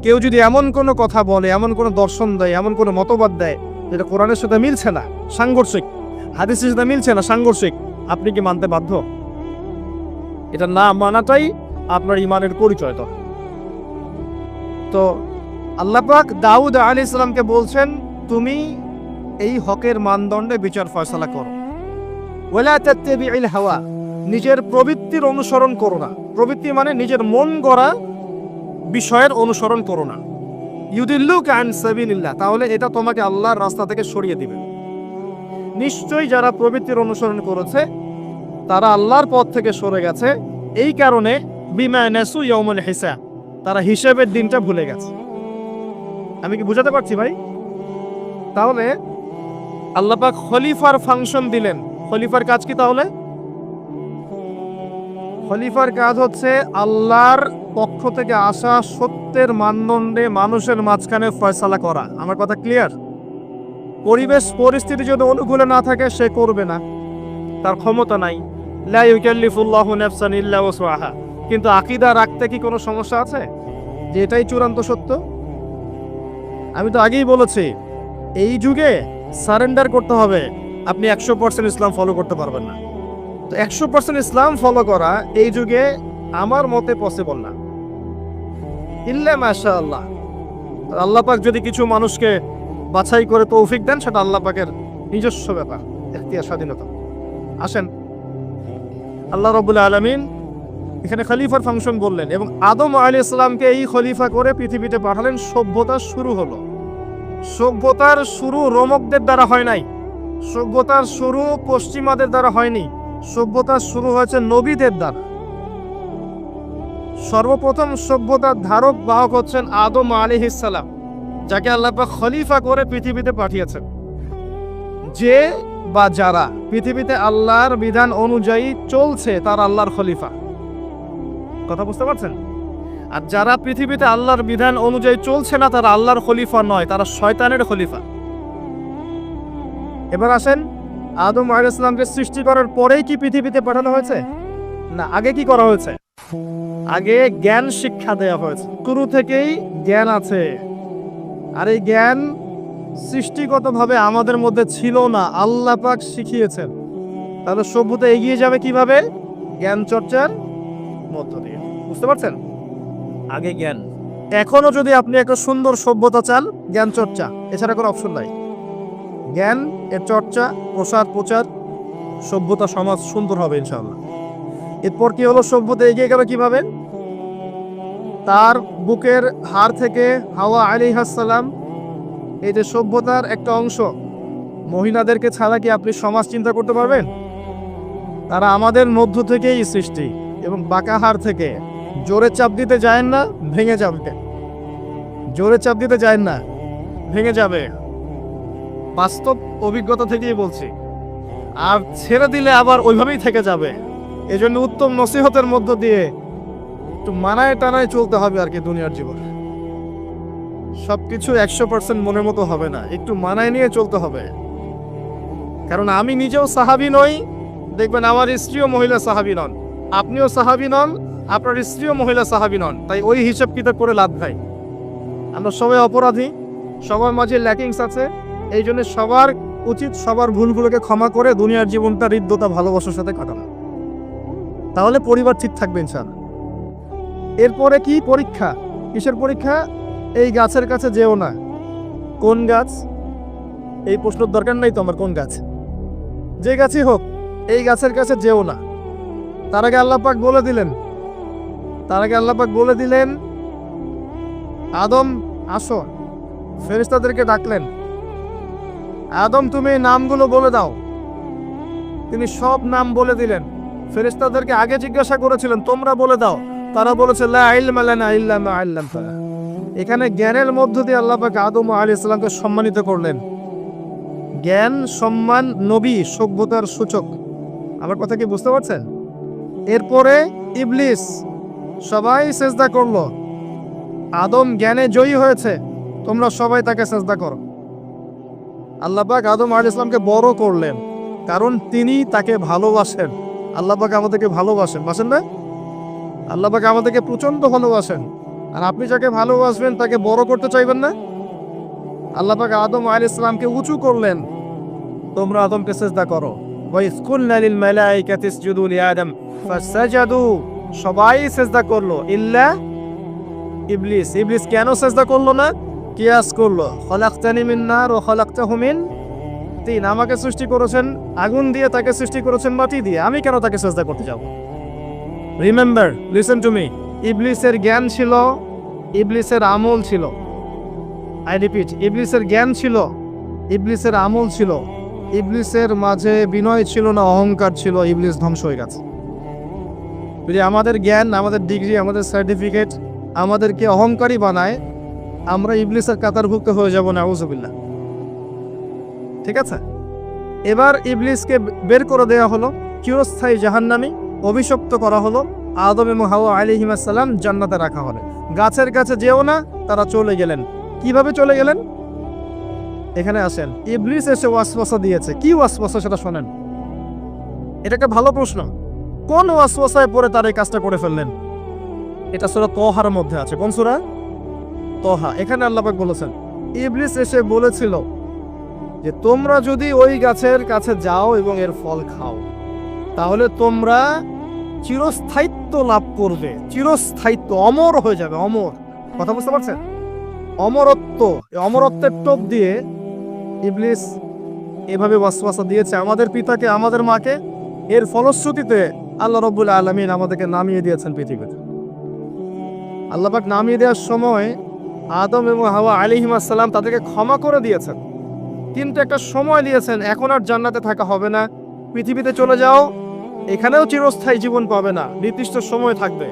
কেউ যদি এমন কোনো কথা বলে, এমন কোনো দর্শন দেয়, এমন কোনো মতবাদ দেয় যেটা কোরআনের সাথে মিলছে না, সাংঘর্ষিক, হাদিসের সাথে মিলছে না, সাংঘর্ষিক, আপনি কি মানতে বাধ্য? এটা না মানাটাই আপনার ঈমানের পরিচয়। তো আল্লাহ পাক দাউদ আলাইহিস সালামকে বলছেন তুমি এই হকের মানদণ্ডে বিচার ফয়সালা করো। ওয়ালা তাত্তাবিউল হাওয়া, নিজের প্রবৃত্তির অনুসরণ করো না। প্রবৃত্তি মানে নিজের মন গড়া বিষয়ের অনুসরণ করো না। ইউদিল্লুকা আন সাবিলিল্লাহ, তাহলে এটা তোমাকে আল্লাহর রাস্তা থেকে সরিয়ে দিবে। নিশ্চয়ই যারা প্রবৃত্তির অনুসরণ করেছে তারা আল্লাহর পথ থেকে সরে গেছে, এই কারণে বিমা নাসু ইয়াউমুল হিসাব, তারা হিসাবের দিনটা ভুলে গেছে। আমি কি বুঝাতে পারছি ভাই? তাহলে আল্লাহ পাক খলিফার ফাংশন দিলেন। খলিফার কাজ কি তাহলে? খলিফার কাজ হচ্ছে আল্লাহর পক্ষ থেকে আসা সত্যের মানদণ্ডে মানুষের মাঝখানে ফয়সালা করা। আমার কথা ক্লিয়ার? পরিবেশ পরিস্থিতি যদি অনুকূলে না থাকে সে করবে না, তার ক্ষমতা নাই। লা ইউকাল্লিফুল্লাহু নাফসান ইল্লা ওয়াসআহা। কিন্তু আকীদা রাখতে কি কোনো সমস্যা আছে যে এটাই চূড়ান্ত সত্য? আমি তো আগেই বলেছি, এই যুগে সারেন্ডার করতে হবে। আপনি 100% ইসলাম ফলো করতে পারবেন না। তো 100% ইসলাম ফলো করা এই যুগে আমার মতে পসিবল না, ইল্লা মাশাআল্লাহ। আল্লাহ পাক যদি কিছু মানুষকে বাছাই করে তৌফিক দেন, সেটা আল্লাহ পাকের নিজস্ব ব্যাপার, ইখতিয়ার, স্বাধীনতা। আসেন, আল্লাহ রাব্বুল আলামিন এখানে খলিফার ফাংশন বললেন এবং আদম আলাইহিস সালামকে এই খলিফা করে পৃথিবীতে পাঠালেন। সভ্যতার শুরু হলো। সভ্যতার শুরু রোমকদের দ্বারা হয় নাই, সভ্যতার শুরু পশ্চিমাদের দ্বারা হয়নি, সভ্যতার শুরু হয়েছে নবীদের দ্বারা। সর্বপ্রথম সভ্যতার ধারক বাহক হচ্ছেন আদম আলাইহিস সালাম, যাকে আল্লাহ পাক খলিফা করে পৃথিবীতে পাঠিয়েছেন। যে বা যারা পৃথিবীতে আল্লাহর বিধান অনুযায়ী চলছে তারা আল্লাহর খলিফা। কথা বুঝতে পারছেন? আর যারা পৃথিবীতে আল্লাহর বিধান অনুযায়ী চলছে না তারা আল্লাহর খলিফা নয়, তারা শয়তানের খলিফা। এবার আসেন, আদম আলাইহিস সালামকে সৃষ্টি করার পরেই কি পৃথিবীতে পাঠানো হয়েছে? না, আগে কি করা হয়েছে? আগে জ্ঞান শিক্ষা দেওয়া হয়েছে। শুরু থেকেই জ্ঞান আছে, আর এই জ্ঞান সৃষ্টিগতভাবে আমাদের মধ্যে ছিল না, আল্লাহ পাক শিখিয়েছেন। তাহলে সভ্যতা এগিয়ে যাবে কিভাবে? জ্ঞান চর্চার মধ্য দিয়ে। বুঝতে পারছেন? আগে জ্ঞান। এখনো যদি আপনি একটা সুন্দর সভ্যতা চান, জ্ঞান চর্চা, এছাড়া কোনো অপশন নাই। জ্ঞান এর চর্চা, প্রচার, সভ্যতা সমাজ সুন্দর হবে ইনশাআল্লাহ। এরপর কি হলো? সভ্যতা এগিয়ে গেল কিভাবে? তার বুকের হাড় থেকে হাওয়া আলাইহিস সালাম, এই যে সভ্যতার একটা অংশ, মহিলাদেরকে ছাড়া কি আপনি সমাজ চিন্তা করতে পারবেন? তারা আমাদের মধ্য থেকেই সৃষ্টি, এবং বাঁকা হাড় থেকে। জোরে চাপ দিতে যায় না, ভেঙে যাবে। জোরে চাপ দিতে যায় না, ভেঙে যাবে। বাস্তব অভিজ্ঞতা থেকেই বলছি। আর ছেড়ে দিলে আবার ওইভাবেই থেকে যাবে। এজন্য উত্তম নসিহতের মধ্য দিয়ে একটু মানায় টানায় চলতে হবে আর কি দুনিয়ার জীবন। সবকিছু 100% মনের মতো হবে না, একটু মানায় নিয়ে চলতে হবে। কারণ আমি নিজেও সাহাবী নই, দেখবেন আমার স্ত্রীও মহিলা সাহাবী নন, আপনিও সাহাবী নন, আপনার স্ত্রীও মহিলা সাহাবী নন। তাই ওই হিসাব কিতাব করে লাভ নাই। আমরা সবাই অপরাধী, সবার মাঝে ল্যাকিংস আছে। এই জন্য সবার উচিত সবার ভুলগুলোকে ক্ষমা করে দুনিয়ার জীবনটা হৃদ্যতা ভালোবাসার সাথে কাটানো। তাহলে পরিবার ঠিক থাকবে ইনশাআল্লাহ। এরপরে কি? পরীক্ষা। কিসের পরীক্ষা? এই গাছের কাছে যেও না। কোন গাছ? এই প্রশ্নের দরকার নাই তো আমার, কোন গাছ? যে গাছই হোক, এই গাছের কাছে যেও না। তার আগে আল্লাহ পাক বলে দিলেন আদম আসো। ফেরেশতাদেরকে ডাকলেন, আদম তুমি নামগুলো বলে দাও। তিনি সব নাম বলে দিলেন। ফেরেশতাদেরকে আগে জিজ্ঞাসা করেছিলেন তোমরা বলে দাও, তারা বলেছে লা ইলমা লানা ইল্লা মা আল্লামতানা। এখানে জ্ঞানের মধ্য দিয়ে আল্লাহ পাক আদম আলাইহিস সালামকে সম্মানিত করলেন। জ্ঞান, সম্মান, নবী, সভ্যতার সূচক। আমার কথা কি বুঝতে পারছেন? এরপরে ইবলিস, সবাই সেজদা করলো। আদম জ্ঞানে জয়ী হয়েছে, তোমরা সবাই তাকে সেজদা করো। আল্লাহ পাক আদম আলাইহিস সালামকে বড় করলেন, কারণ তিনি তাকে ভালোবাসেন। আল্লাহ পাক আমাদেরকে ভালোবাসেন, বাসেন না? আল্লাহ পাক আমাদেরকে প্রচন্ড ভালোবাসেন। আর আপনি যাকে ভালোবাসবেন তাকে বড় করতে চাইবেন না? আল্লাহ পাক আদম আলাইহিস সালামকে উঁচু করলেন, তোমরা আদমকে সেজদা করো। ওয়া ইয কুলনা লিল মালাইকাতি ইসজুদু লিআদম ফাসাজাদু, সবাই সেজদা করলো ইল্লা ইবলিস। ইবলিস কেন সেজদা করলো না? কিয়াস করলো, খলাকতানি মিন নার ওয়া খলাকতাহু মিন তিন। আমাকে সৃষ্টি করেছেন আগুন দিয়ে, তাকে সৃষ্টি করেছেন মাটি দিয়ে, আমি কেন তাকে সেজদা করতে যাব? Remember, listen to me. ইবলিসের জ্ঞান ছিল, ইবলিসের আমল ছিল। আই রিপিট, ইবলিসের জ্ঞান ছিল, ইবলিসের আমল ছিল। ইবলিসের মাঝে বিনয় ছিল না, অহংকার ছিল। ইবলিস ধ্বংস হয়ে গেছে। যদি আমাদের জ্ঞান, আমাদের ডিগ্রি, আমাদের সার্টিফিকেট আমাদেরকে অহংকারী বানায়, আমরা ইবলিসের কাতারভুক্ত হয়ে যাব, নাউযুবিল্লাহ। ঠিক আছে? এবার ইবলিসকে বের করে দেওয়া হলো, চিরস্থায়ী জাহান্নামী, অভিশপ্ত করা হলো। আদম এবং হাওয়া আলাইহিস সালাম জান্নাতে রাখা হলো। গাছের কাছে যেও না, তারা চলে গেলেন। কিভাবে চলে গেলেন? এখানে আসেন। ইবলিস এসে ওয়াসওয়াসা দিয়েছে। কি ওয়াসওয়াসা সেটা শোনেন। এটা একটা ভালো প্রশ্ন। কোন ওয়াসওয়াসায় পড়ে তার এই কাজটা করে ফেললেন? এটা সূরা তহার মধ্যে আছে। কোন সূরা? তহা। এখানে আল্লাহ পাক বলেছেন, ইবলিস এসে বলেছিল যে তোমরা যদি ওই গাছের কাছে যাও এবং এর ফল খাও, তাহলে তোমরা চিরস্থায়িত্ব লাভ করবে। চিরস্থায়িত্ব, অমর হয়ে যাবে, অমর। কথা বুঝতে পারছেন? অমরত্ব। এই অমরত্বের টোপ দিয়ে ইবলিস এভাবে ওয়াসওয়াসা দিয়েছে আমাদের পিতাকে, আমাদের মাকে। এর ফলশ্রুতিতে আল্লাহ রাব্বুল আলামিন আমাদেরকে নামিয়ে দিয়েছেন পৃথিবীতে। আল্লাহ পাক নামিয়ে দেওয়ার সময় আদম এবং হাওয়া আলাইহিস সালাম তাদেরকে ক্ষমা করে দিয়েছেন, কিন্তু একটা সময় দিয়েছেন, এখন আর জান্নাতে থাকা হবে না, পৃথিবীতে চলে যাও, এখানেও চিরস্থায়ী জীবন পাবে না, নির্দিষ্ট সময় থাকবে।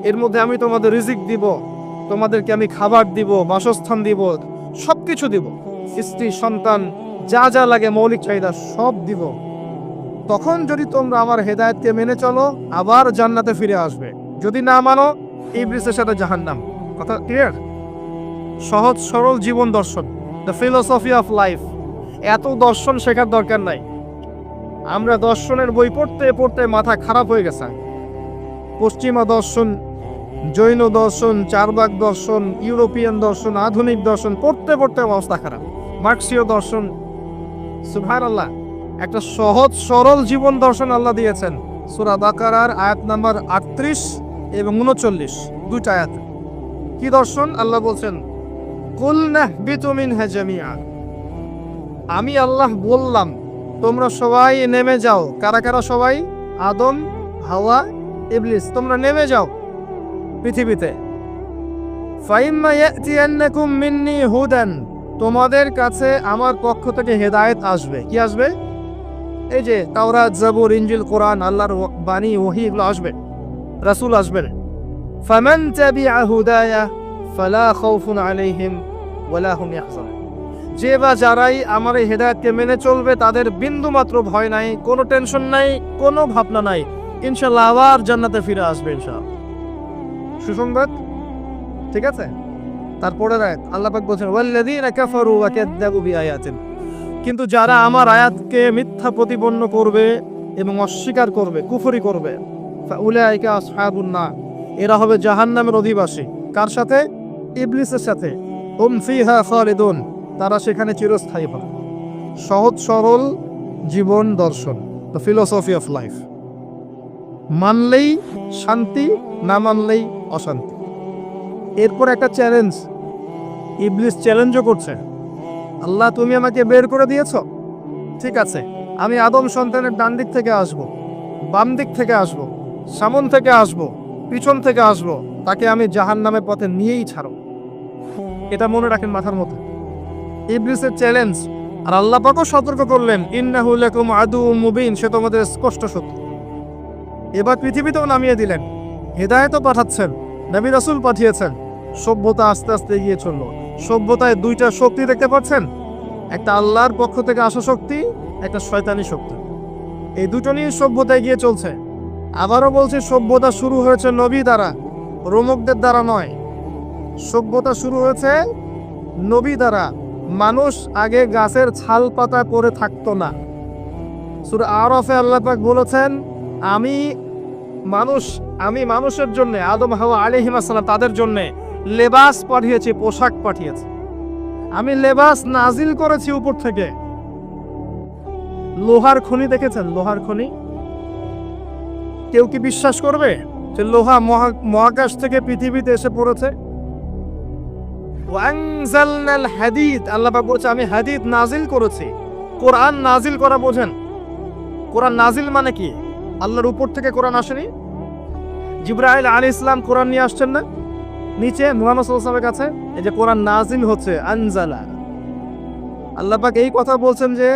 এর মধ্যে আমি তোমাদের রিজিক দিব, তোমাদেরকে আমি খাবার দিব, বাসস্থান দিব, সবকিছু দিব, স্ত্রী সন্তান যা যা লাগে মৌলিক চাহিদা সব দিব। তখন যদি তোমরা আমার হেদায়েতকে মেনে চলো, আবার জান্নাতে ফিরে আসবে। যদি না মানো, ইবলিসের সাথে জাহান্নাম। কথা ক্লিয়ার? সহজ সরল জীবন দর্শন, দ্য ফিলোসফি অফ লাইফ। এত দর্শন শেখার দরকার নাই। আমরা দর্শনের বই পড়তে পড়তে মাথা খারাপ হয়ে গেছে। পশ্চিমা দর্শন, জৈন দর্শন, চারবাক দর্শন, ইউরোপিয়ান দর্শন, আধুনিক দর্শন পড়তে পড়তে অবস্থা খারাপ। মার্ক্সীয় দর্শন, সুবহানাল্লাহ। একটা সহজ সরল জীবন দর্শন আল্লাহ দিয়েছেন সূরা বাকারার আয়াত নাম্বার 38 এবং 39, দুইটা আয়াত। কি দর্শন? আল্লাহ বলছেন, কুল নাহবিতু মিনহা জামিআ। আমি আল্লাহ বললাম তোমরা সবাই নেমে যাও। কারা কারা সবাই? আদম, হাওয়া, ইবলিস, তোমরা নেমে যাও পৃথিবীতে। ফাইম্মা ইয়াতিয়ান্নাকুম মিন্নি হুদান, তোমাদের কাছে আমার পক্ষ থেকে হেদায়েত আসবে। কি আসবে? এই যে তাওরাত, জাবুর, ইনজিল, কোরআন, আল্লাহর বাণী, ওহী, এগুলো আসবে, রাসূল আসবেন। ফামান তাবিআ হুদায়া ফালা খাউফুন আলাইহিম ওয়ালা হুম ইয়াহজানুন। যে বা যারাই আমার এই হেদায়েতকে মেনে চলবে তাদের বিন্দু মাত্র ভয় নাই, কোনো টেনশন নাই, কোনো ভাবনা নাই, ইনশাআল্লাহ আবার জান্নাতে ফিরে আসবে ইনশাআল্লাহ। সুসংবাদ, ঠিক আছে? তারপরের আয়াত আল্লাহ পাক বলেন, ওয়াল্লাযীনা কাফারু ওয়া কাযযাবু বিআয়াতিনা। কিন্তু যারা আমার আয়াতকে মিথ্যা প্রতিপন্ন করবে এবং অস্বীকার করবে, কুফরি করবে, ফাউলাইকা আসহাবুন নার, এরা হবে জাহান্নামের অধিবাসী। কার সাথে? ইবলিসের সাথে। হুম ফিহা খালিদুন, তারা সেখানে চিরস্থায়ী হবে। সহজ সরল জীবন দর্শন, দ্য ফিলোসফি অফ লাইফ। মানলেই শান্তি, না মানলেই অশান্তি। এরপর একটা চ্যালেঞ্জ, ইবলিস চ্যালেঞ্জও করছে, আল্লাহ তুমি আমাকে বের করে দিয়েছ, ঠিক আছে, আমি আদম সন্তানের ডান দিক থেকে আসব, বাম দিক থেকে আসব, সামন থেকে আসব, পিছন থেকে আসব, তাকে আমি জাহান্নামের পথে নিয়েই ছাড়ব। এটা মনে রাখেন মাথার মধ্যে, ইবলিসের চ্যালেঞ্জ। আর আল্লাহ পাকও সতর্ক করলেন, ইন্নাহু লাকুম আদুউম মুবিন, সে তোমাদের স্পষ্ট শত্রু। এবার পৃথিবীতেও নামিয়ে দিলেন, হেদায়েতও পাঠাচ্ছেন, নবী রাসূল পাঠিয়েছেন। সভ্যতা আস্তে আস্তে এগিয়ে চলল। সভ্যতায় দুইটা শক্তি দেখতে পাচ্ছেন, একটা আল্লাহর পক্ষ থেকে আসা শক্তি, একটা শয়তানি শক্তি। এই দুটো নিয়ে সভ্যতা এগিয়ে চলছে। আবারও বলছি, সভ্যতা শুরু হয়েছে নবী দ্বারা, রোমকদের দ্বারা নয়। সভ্যতা শুরু হয়েছে নবী দ্বারা। মানুষ আগে গাছের ছাল পাতা পরে থাকতো না। সূরা আরাফে আল্লাহ পাক বলেছেন, আমি মানুষের জন্য, আদম হাওয়া আলাইহিস সালাম, তাদের জন্য লেবাস পাঠিয়েছি, পোশাক পাঠিয়েছি। আমি লেবাস নাজিল করেছি উপর থেকে। লোহার খনি দেখেছেন? লোহার খনি কেউ কি বিশ্বাস করবে যে লোহা মহাকাশ থেকে পৃথিবীতে এসে পড়েছে? ওয়ানজালনাল হাদিদ, আল্লাহ পাক বলছে আমি হাদিদ নাজিল করেছি। কোরআন নাজিল করা বোঝেন? কোরআন নাজিল মানে কি? আল্লাহর উপর থেকে কোরআন আসেনি। জিবরাইল আলাইহিস সালাম কোরআন নিয়ে আসছেন না নিচে মুহাম্মদ সাল্লাল্লাহু আলাইহি ওয়াসাল্লামের কাছে? এই যে কোরআন নাজিল হচ্ছে, আনজালা। আল্লাহ পাক এই কথা বলছেন যে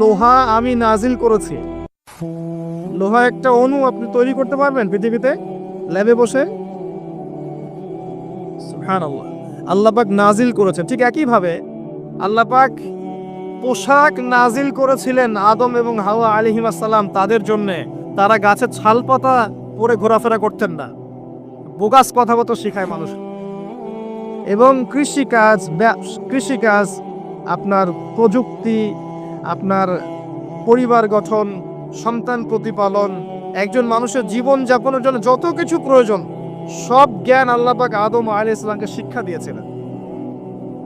লোহা আমি নাজিল করেছি। লোহা একটা অণু আপনি তৈরি করতে পারবেন পৃথিবীতে ল্যাবে বসে? সুবহানাল্লাহ। আল্লাহ পাক নাজিল করেছেন। ঠিক একই ভাবে আল্লাহ পাক পোশাক নাজিল করেছিলেন আদম এবং হাওয়া আলাইহিস সালাম তাদের জন্য। তারা গাছের ছাল পাতা পরে ঘোরাফেরা করতেন না। বোগাস কথাবার্তা শেখায় মানুষ। এবং কৃষিকাজ, আপনার প্রযুক্তি, আপনার পরিবার গঠন, সন্তান প্রতিপালন, একজন মানুষের জীবন যাপনের জন্য যত কিছু প্রয়োজন, সব জ্ঞান আল্লাহ পাক আদম আলাইহিস সালামকে শিক্ষা দিয়েছিলেন।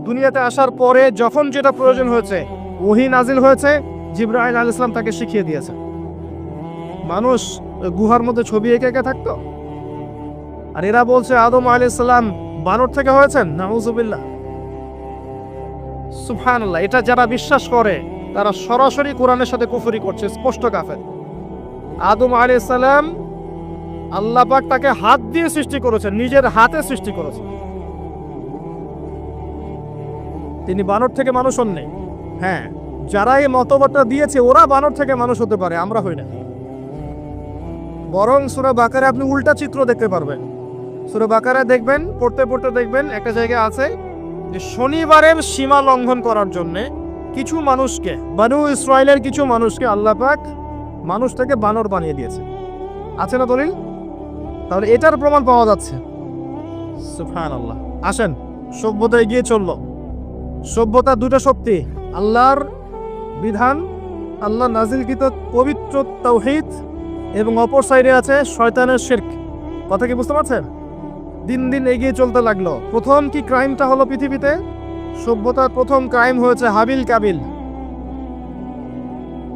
দুনিয়াতে আসার পরে যখন যেটা প্রয়োজন হয়েছে, ওহী নাজিল হয়েছে, জিবরাইল আলাইহিস সালাম তাকে শিখিয়ে দিয়েছে। মানুষ গুহার মধ্যে ছবি এঁকে এঁকে থাকতো। আর এরা বলছে আদম আলাইহিস সালাম বানর থেকে হয়েছেন। নাউযুবিল্লাহ, সুবহানাল্লাহ। এটা যারা বিশ্বাস করে তারা সরাসরি কোরআনের সাথে কুফরি করছে, স্পষ্ট কাফের। আদম আলাইহিস সালাম আল্লাহ পাক তাকে হাত দিয়ে সৃষ্টি করেছেন, নিজের হাতে সৃষ্টি করেছেন। তিনি বানর থেকে মানুষ হন নাই। হ্যাঁ, যারা এই মতবাদটা দিয়েছে ওরা বানর থেকে মানুষ হতে পারে, আমরা হই না। বরং সূরা বাকারায় আপনি উল্টা চিত্র দেখতে পারবেন। সূরা বাকারায় দেখবেন, পড়তে পড়তে দেখবেন একটা জায়গায় আছে যে শনিবারের সীমা লঙ্ঘন করার জন্য কিছু মানুষকে, বনু ইসরাইলের কিছু মানুষকে আল্লাহ পাক মানুষ থেকে বানর বানিয়ে দিয়েছে। আছে না দলিল? তাহলে এটার প্রমাণ পাওয়া যাচ্ছে। সুবহানাল্লাহ। আসেন, সভ্যতা এগিয়ে চলল। সভ্যতা দুটো শক্তি, আল্লাহর বিধান, আল্লাহ নাজিলকৃত পবিত্র পবিত্র তাওহীদ এবং অপর সাইডে আছে শয়তানের শিরক। কথা কি বুঝতে পারছেন? দিন দিন এগিয়ে চলতে লাগলো। প্রথম কি ক্রাইমটা হলো পৃথিবীতে? সভ্যতার প্রথম ক্রাইম হয়েছে হাবিল কাবিল।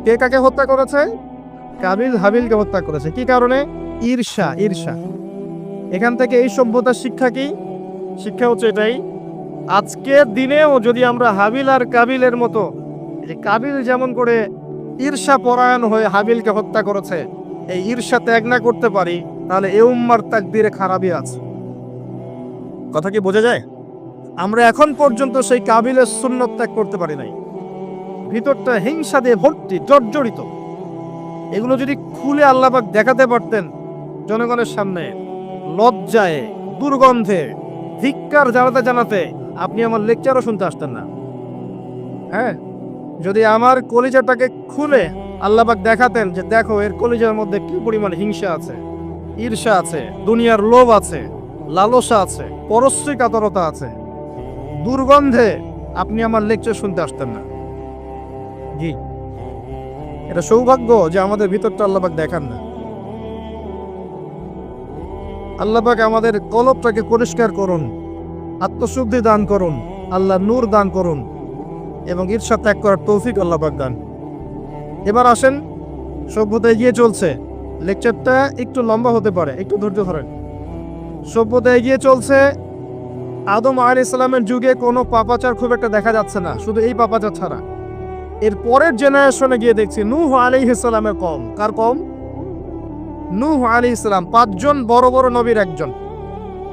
কে কাকে হত্যা করেছে? কাবিল হাবিলকে হত্যা করেছে। কি কারণে? ঈর্ষা। ঈর্ষা। এখান থেকে এই সভ্যতার শিক্ষা কি? শিক্ষা হচ্ছে এটাই, আজকের দিনেও যদি আমরা হাবিল আর কাবিলের মতো, যে কাবিল যেমন করে ঈর্ষা পরায়ণ হয়ে হাবিলকে হত্যা করেছে, এই ঈর্ষা ত্যাগ না করতে পারি, তাহলে এ উম্মার তাকদীরে খারাপই আছে। কথা কি বোঝা যায়? আমরা এখন পর্যন্ত সেই কাবিলের সুন্নত ত্যাগ করতে পারি নাই। ভিতরটা হিংসা দিয়ে ভর্তি, জর্জরিত। এগুলো যদি খুলে আল্লাহ পাক দেখাতে পারতেন জনগণের সামনে, লজ্জায়, দুর্গন্ধে, ধিক্কার জানাতে জানাতে আপনি আমার লেকচারও শুনতে আসতেন না। হ্যাঁ, যদি আমার কলিজাটাকে খুলে আল্লাহ পাক দেখাতেন যে দেখো এর কলিজার মধ্যে কি পরিমাণ হিংসা আছে, ঈর্ষা আছে, দুনিয়ার লোভ আছে, লালসা আছে, পরশ্রী কাতরতা আছে, দুর্গন্ধে, আপনি আমার লেকচার শুনতে আসতেন না। জি, এটা সৌভাগ্য যে আমাদের ভিতরটা আল্লাহ পাক দেখান না। আল্লাহ পাক আমাদের কলবটাকে পরিষ্কার করুন, আত্মশুদ্ধি দান করুন, আল্লাহ নূর দান করুন এবং ঈর্ষা ত্যাগ করার তৌফিক আল্লাহ পাক দান। এবার আসেন, সভ্যতা এগিয়ে চলছে। লেকচারটা একটু লম্বা হতে পারে, একটু ধৈর্য ধরেন। সভ্যতা এগিয়ে চলছে। আদম আলাইহিস সালামের যুগে কোনো পাপাচার খুব একটা দেখা যাচ্ছে না, শুধু এই পাপাচার ছাড়া। এর পরের জেনারেশনে গিয়ে দেখছি নূহ আলাইহিস সালামের কওম। কার কওম? নূহ আলাইহিস সালাম। 5 জন বড় বড় নবীর একজন।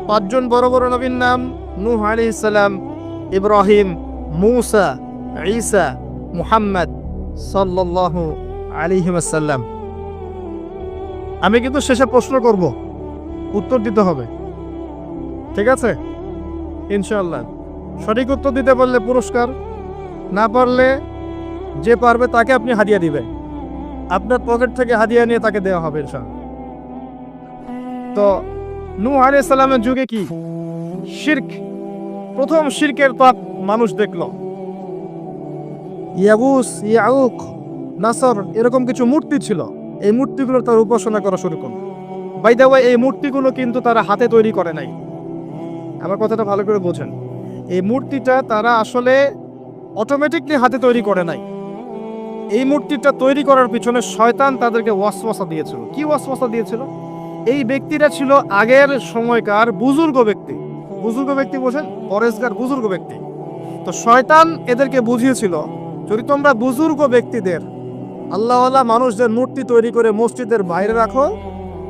5 জন বড় বড় নবীর নাম নূহ আলাইহিস সালাম, ইব্রাহিম, মূসা, ঈসা, মুহাম্মদ সাল্লাল্লাহু আলাইহি ওয়াসাল্লাম। আমি কিন্তু শেষে প্রশ্ন করব, উত্তর দিতে হবে, ঠিক আছে? ইনশাআল্লাহ। সঠিক উত্তর দিতে পারলে পুরস্কার, না পারলে যে পারবে তাকে আপনি হাদিয়া দিবেন। আপনার পকেট থেকে হাদিয়া নিয়ে তাকে দেওয়া হবে ইনশাআল্লাহ। তো নূহ আলাইহিস সালামের যুগে কি শিরক, প্রথম শিরকের পাপ মানুষ দেখলো। ইয়াগুস, ইয়াউক, নাসর, এরকম কিছু মূর্তি ছিল। এই মূর্তিগুলো তার উপাসনা করা শুরু করল। বাই দ্য ওয়ে, এই মূর্তিগুলো কিন্তু তারা হাতে তৈরি করে নাই। আমার কথাটা ভালো করে বোঝেন। এই মূর্তিটা তারা আসলে অটোমেটিকলি হাতে তৈরি করে নাই। এই মূর্তিটা তৈরি করার পিছনে শয়তান তাদেরকে ওয়াসওয়াসা দিয়েছিল। কি ওয়াসওয়াসা দিয়েছিল? এই ব্যক্তিরা ছিল আগের সময়কার বুজুর্গ ব্যক্তি। বুজুর্গ ব্যক্তি বোঝেন? পরেশগার বুজুর্গ ব্যক্তি। তো শয়তান এদেরকে বুঝিয়েছিল, যদি তোমরা বুজুর্গ ব্যক্তিদের, আল্লাহওয়ালা মানুষদের মূর্তি তৈরি করে মসজিদের বাইরে রাখো,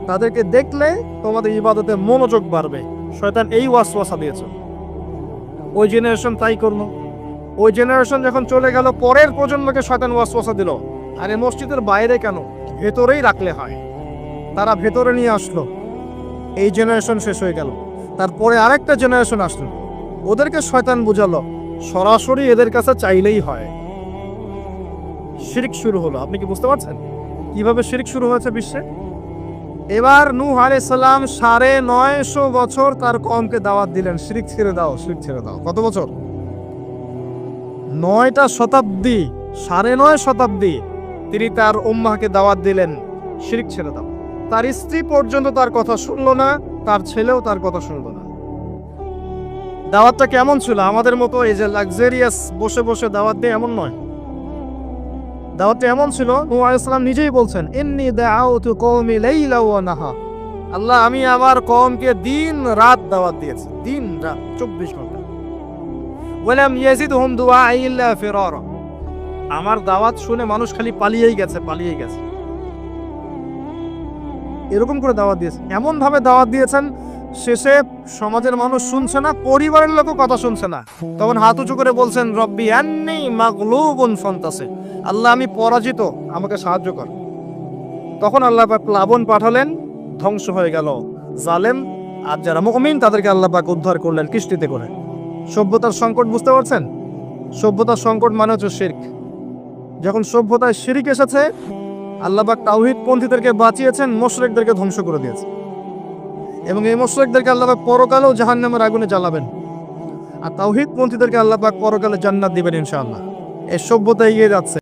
তাদেরকে দেখলে তোমাদের ইবাদতে মনোযোগ বাড়বে। শয়তান এই ওয়াসওয়াসা দিয়েছে। ওই জেনারেশন তাই করলো। ওই জেনারেশন যখন চলে গেল, পরের প্রজন্মকে শয়তান ওয়াসওয়াসা দিল, আরে মসজিদের বাইরে কেন, ভেতরেই রাখলে হয়। তারা ভেতরে নিয়ে আসলো। এই জেনারেশন শেষ হয়ে গেল। তারপরে আরেকটা জেনারেশন আসলো, ওদেরকে শয়তান বুঝালো সরাসরি এদের কাছে চাইলেই হয়। শিরক শুরু হলো। আপনি কি বুঝতে পারছেন কিভাবে শিরক শুরু হয়েছে বিশ্বে? এবার নূহ আলাইহিস সালাম 950 বছর তার কওমকে দাওয়াত দিলেন, শিরক ছেড়ে দাও, শিরক ছেড়ে দাও। কত বছর? 9টা শতাব্দী, 9.5 শতাব্দী তিনি তার উম্মাহকে দাওয়াত দিলেন, শিরক ছেড়ে দাও। তার স্ত্রী পর্যন্ত তার কথা শুনলো না, তার ছেলেও তার কথা শুনলো না। দাওয়াতটা কেমন ছিল? আমাদের মতো এই যে লাক্সারিয়াস বসে বসে দাওয়াত দেয় এমন নয়। দাওয়াতটা এমন ছিল, নূহ আলাইহিস সালাম নিজেই বলছেন, ইন্নী দাআউতু কওমি লাইলা ওয়া নাহা। আল্লাহ, আমি আমার কওমকে দিন রাত দাওয়াত দিয়েছি, দিন রাত 24 ঘন্টা। ওয়ালাম ইয়াজিদহুম দুআই ইল্লা ফিরারা। আমার দাওয়াত শুনে মানুষ খালি পালিয়েই গেছে, পালিয়েই গেছে। এরকম করে দাওয়াত দিয়েছেন, এমন ভাবে দাওয়াত দিয়েছেন, শেষে সমাজের মানুষ শুনছে না, পরিবারের লোকও কথা শুনছে না। তখন হাত উঁচু করে বলছেন, রব্বি আন্নী মাগলুবুন ফান্তাসির। আল্লাহ, আমি পরাজিত, আমাকে সাহায্য কর। তখন আল্লাহ পাক প্লাবন পাঠালেন, ধ্বংস হয়ে গেল জালেম। আর যারা মুমিন তাদেরকে আল্লাহ পাক উদ্ধার করলেন কিস্তিতে করে। সভ্যতার সংকট বুঝতে পারছেন? সভ্যতার সংকট মানে হচ্ছে শিরক। যখন সভ্যতায় শিরক এসেছে, আল্লাহ পাক তাওহীদ পন্থীদেরকে বাঁচিয়েছেন, মুশরিকদেরকে ধ্বংস করে দিয়েছে। এবং এই মুশরিকদেরকে আল্লাহ পাক পরকালেও জাহান্নামের আগুনে জ্বালাবেন, আর তাওহীদ পন্থীদেরকে আল্লাহ পাক পরকালে জান্নাত দিবেন ইনশাআল্লাহ। এই সভ্যতা এগিয়ে যাচ্ছে।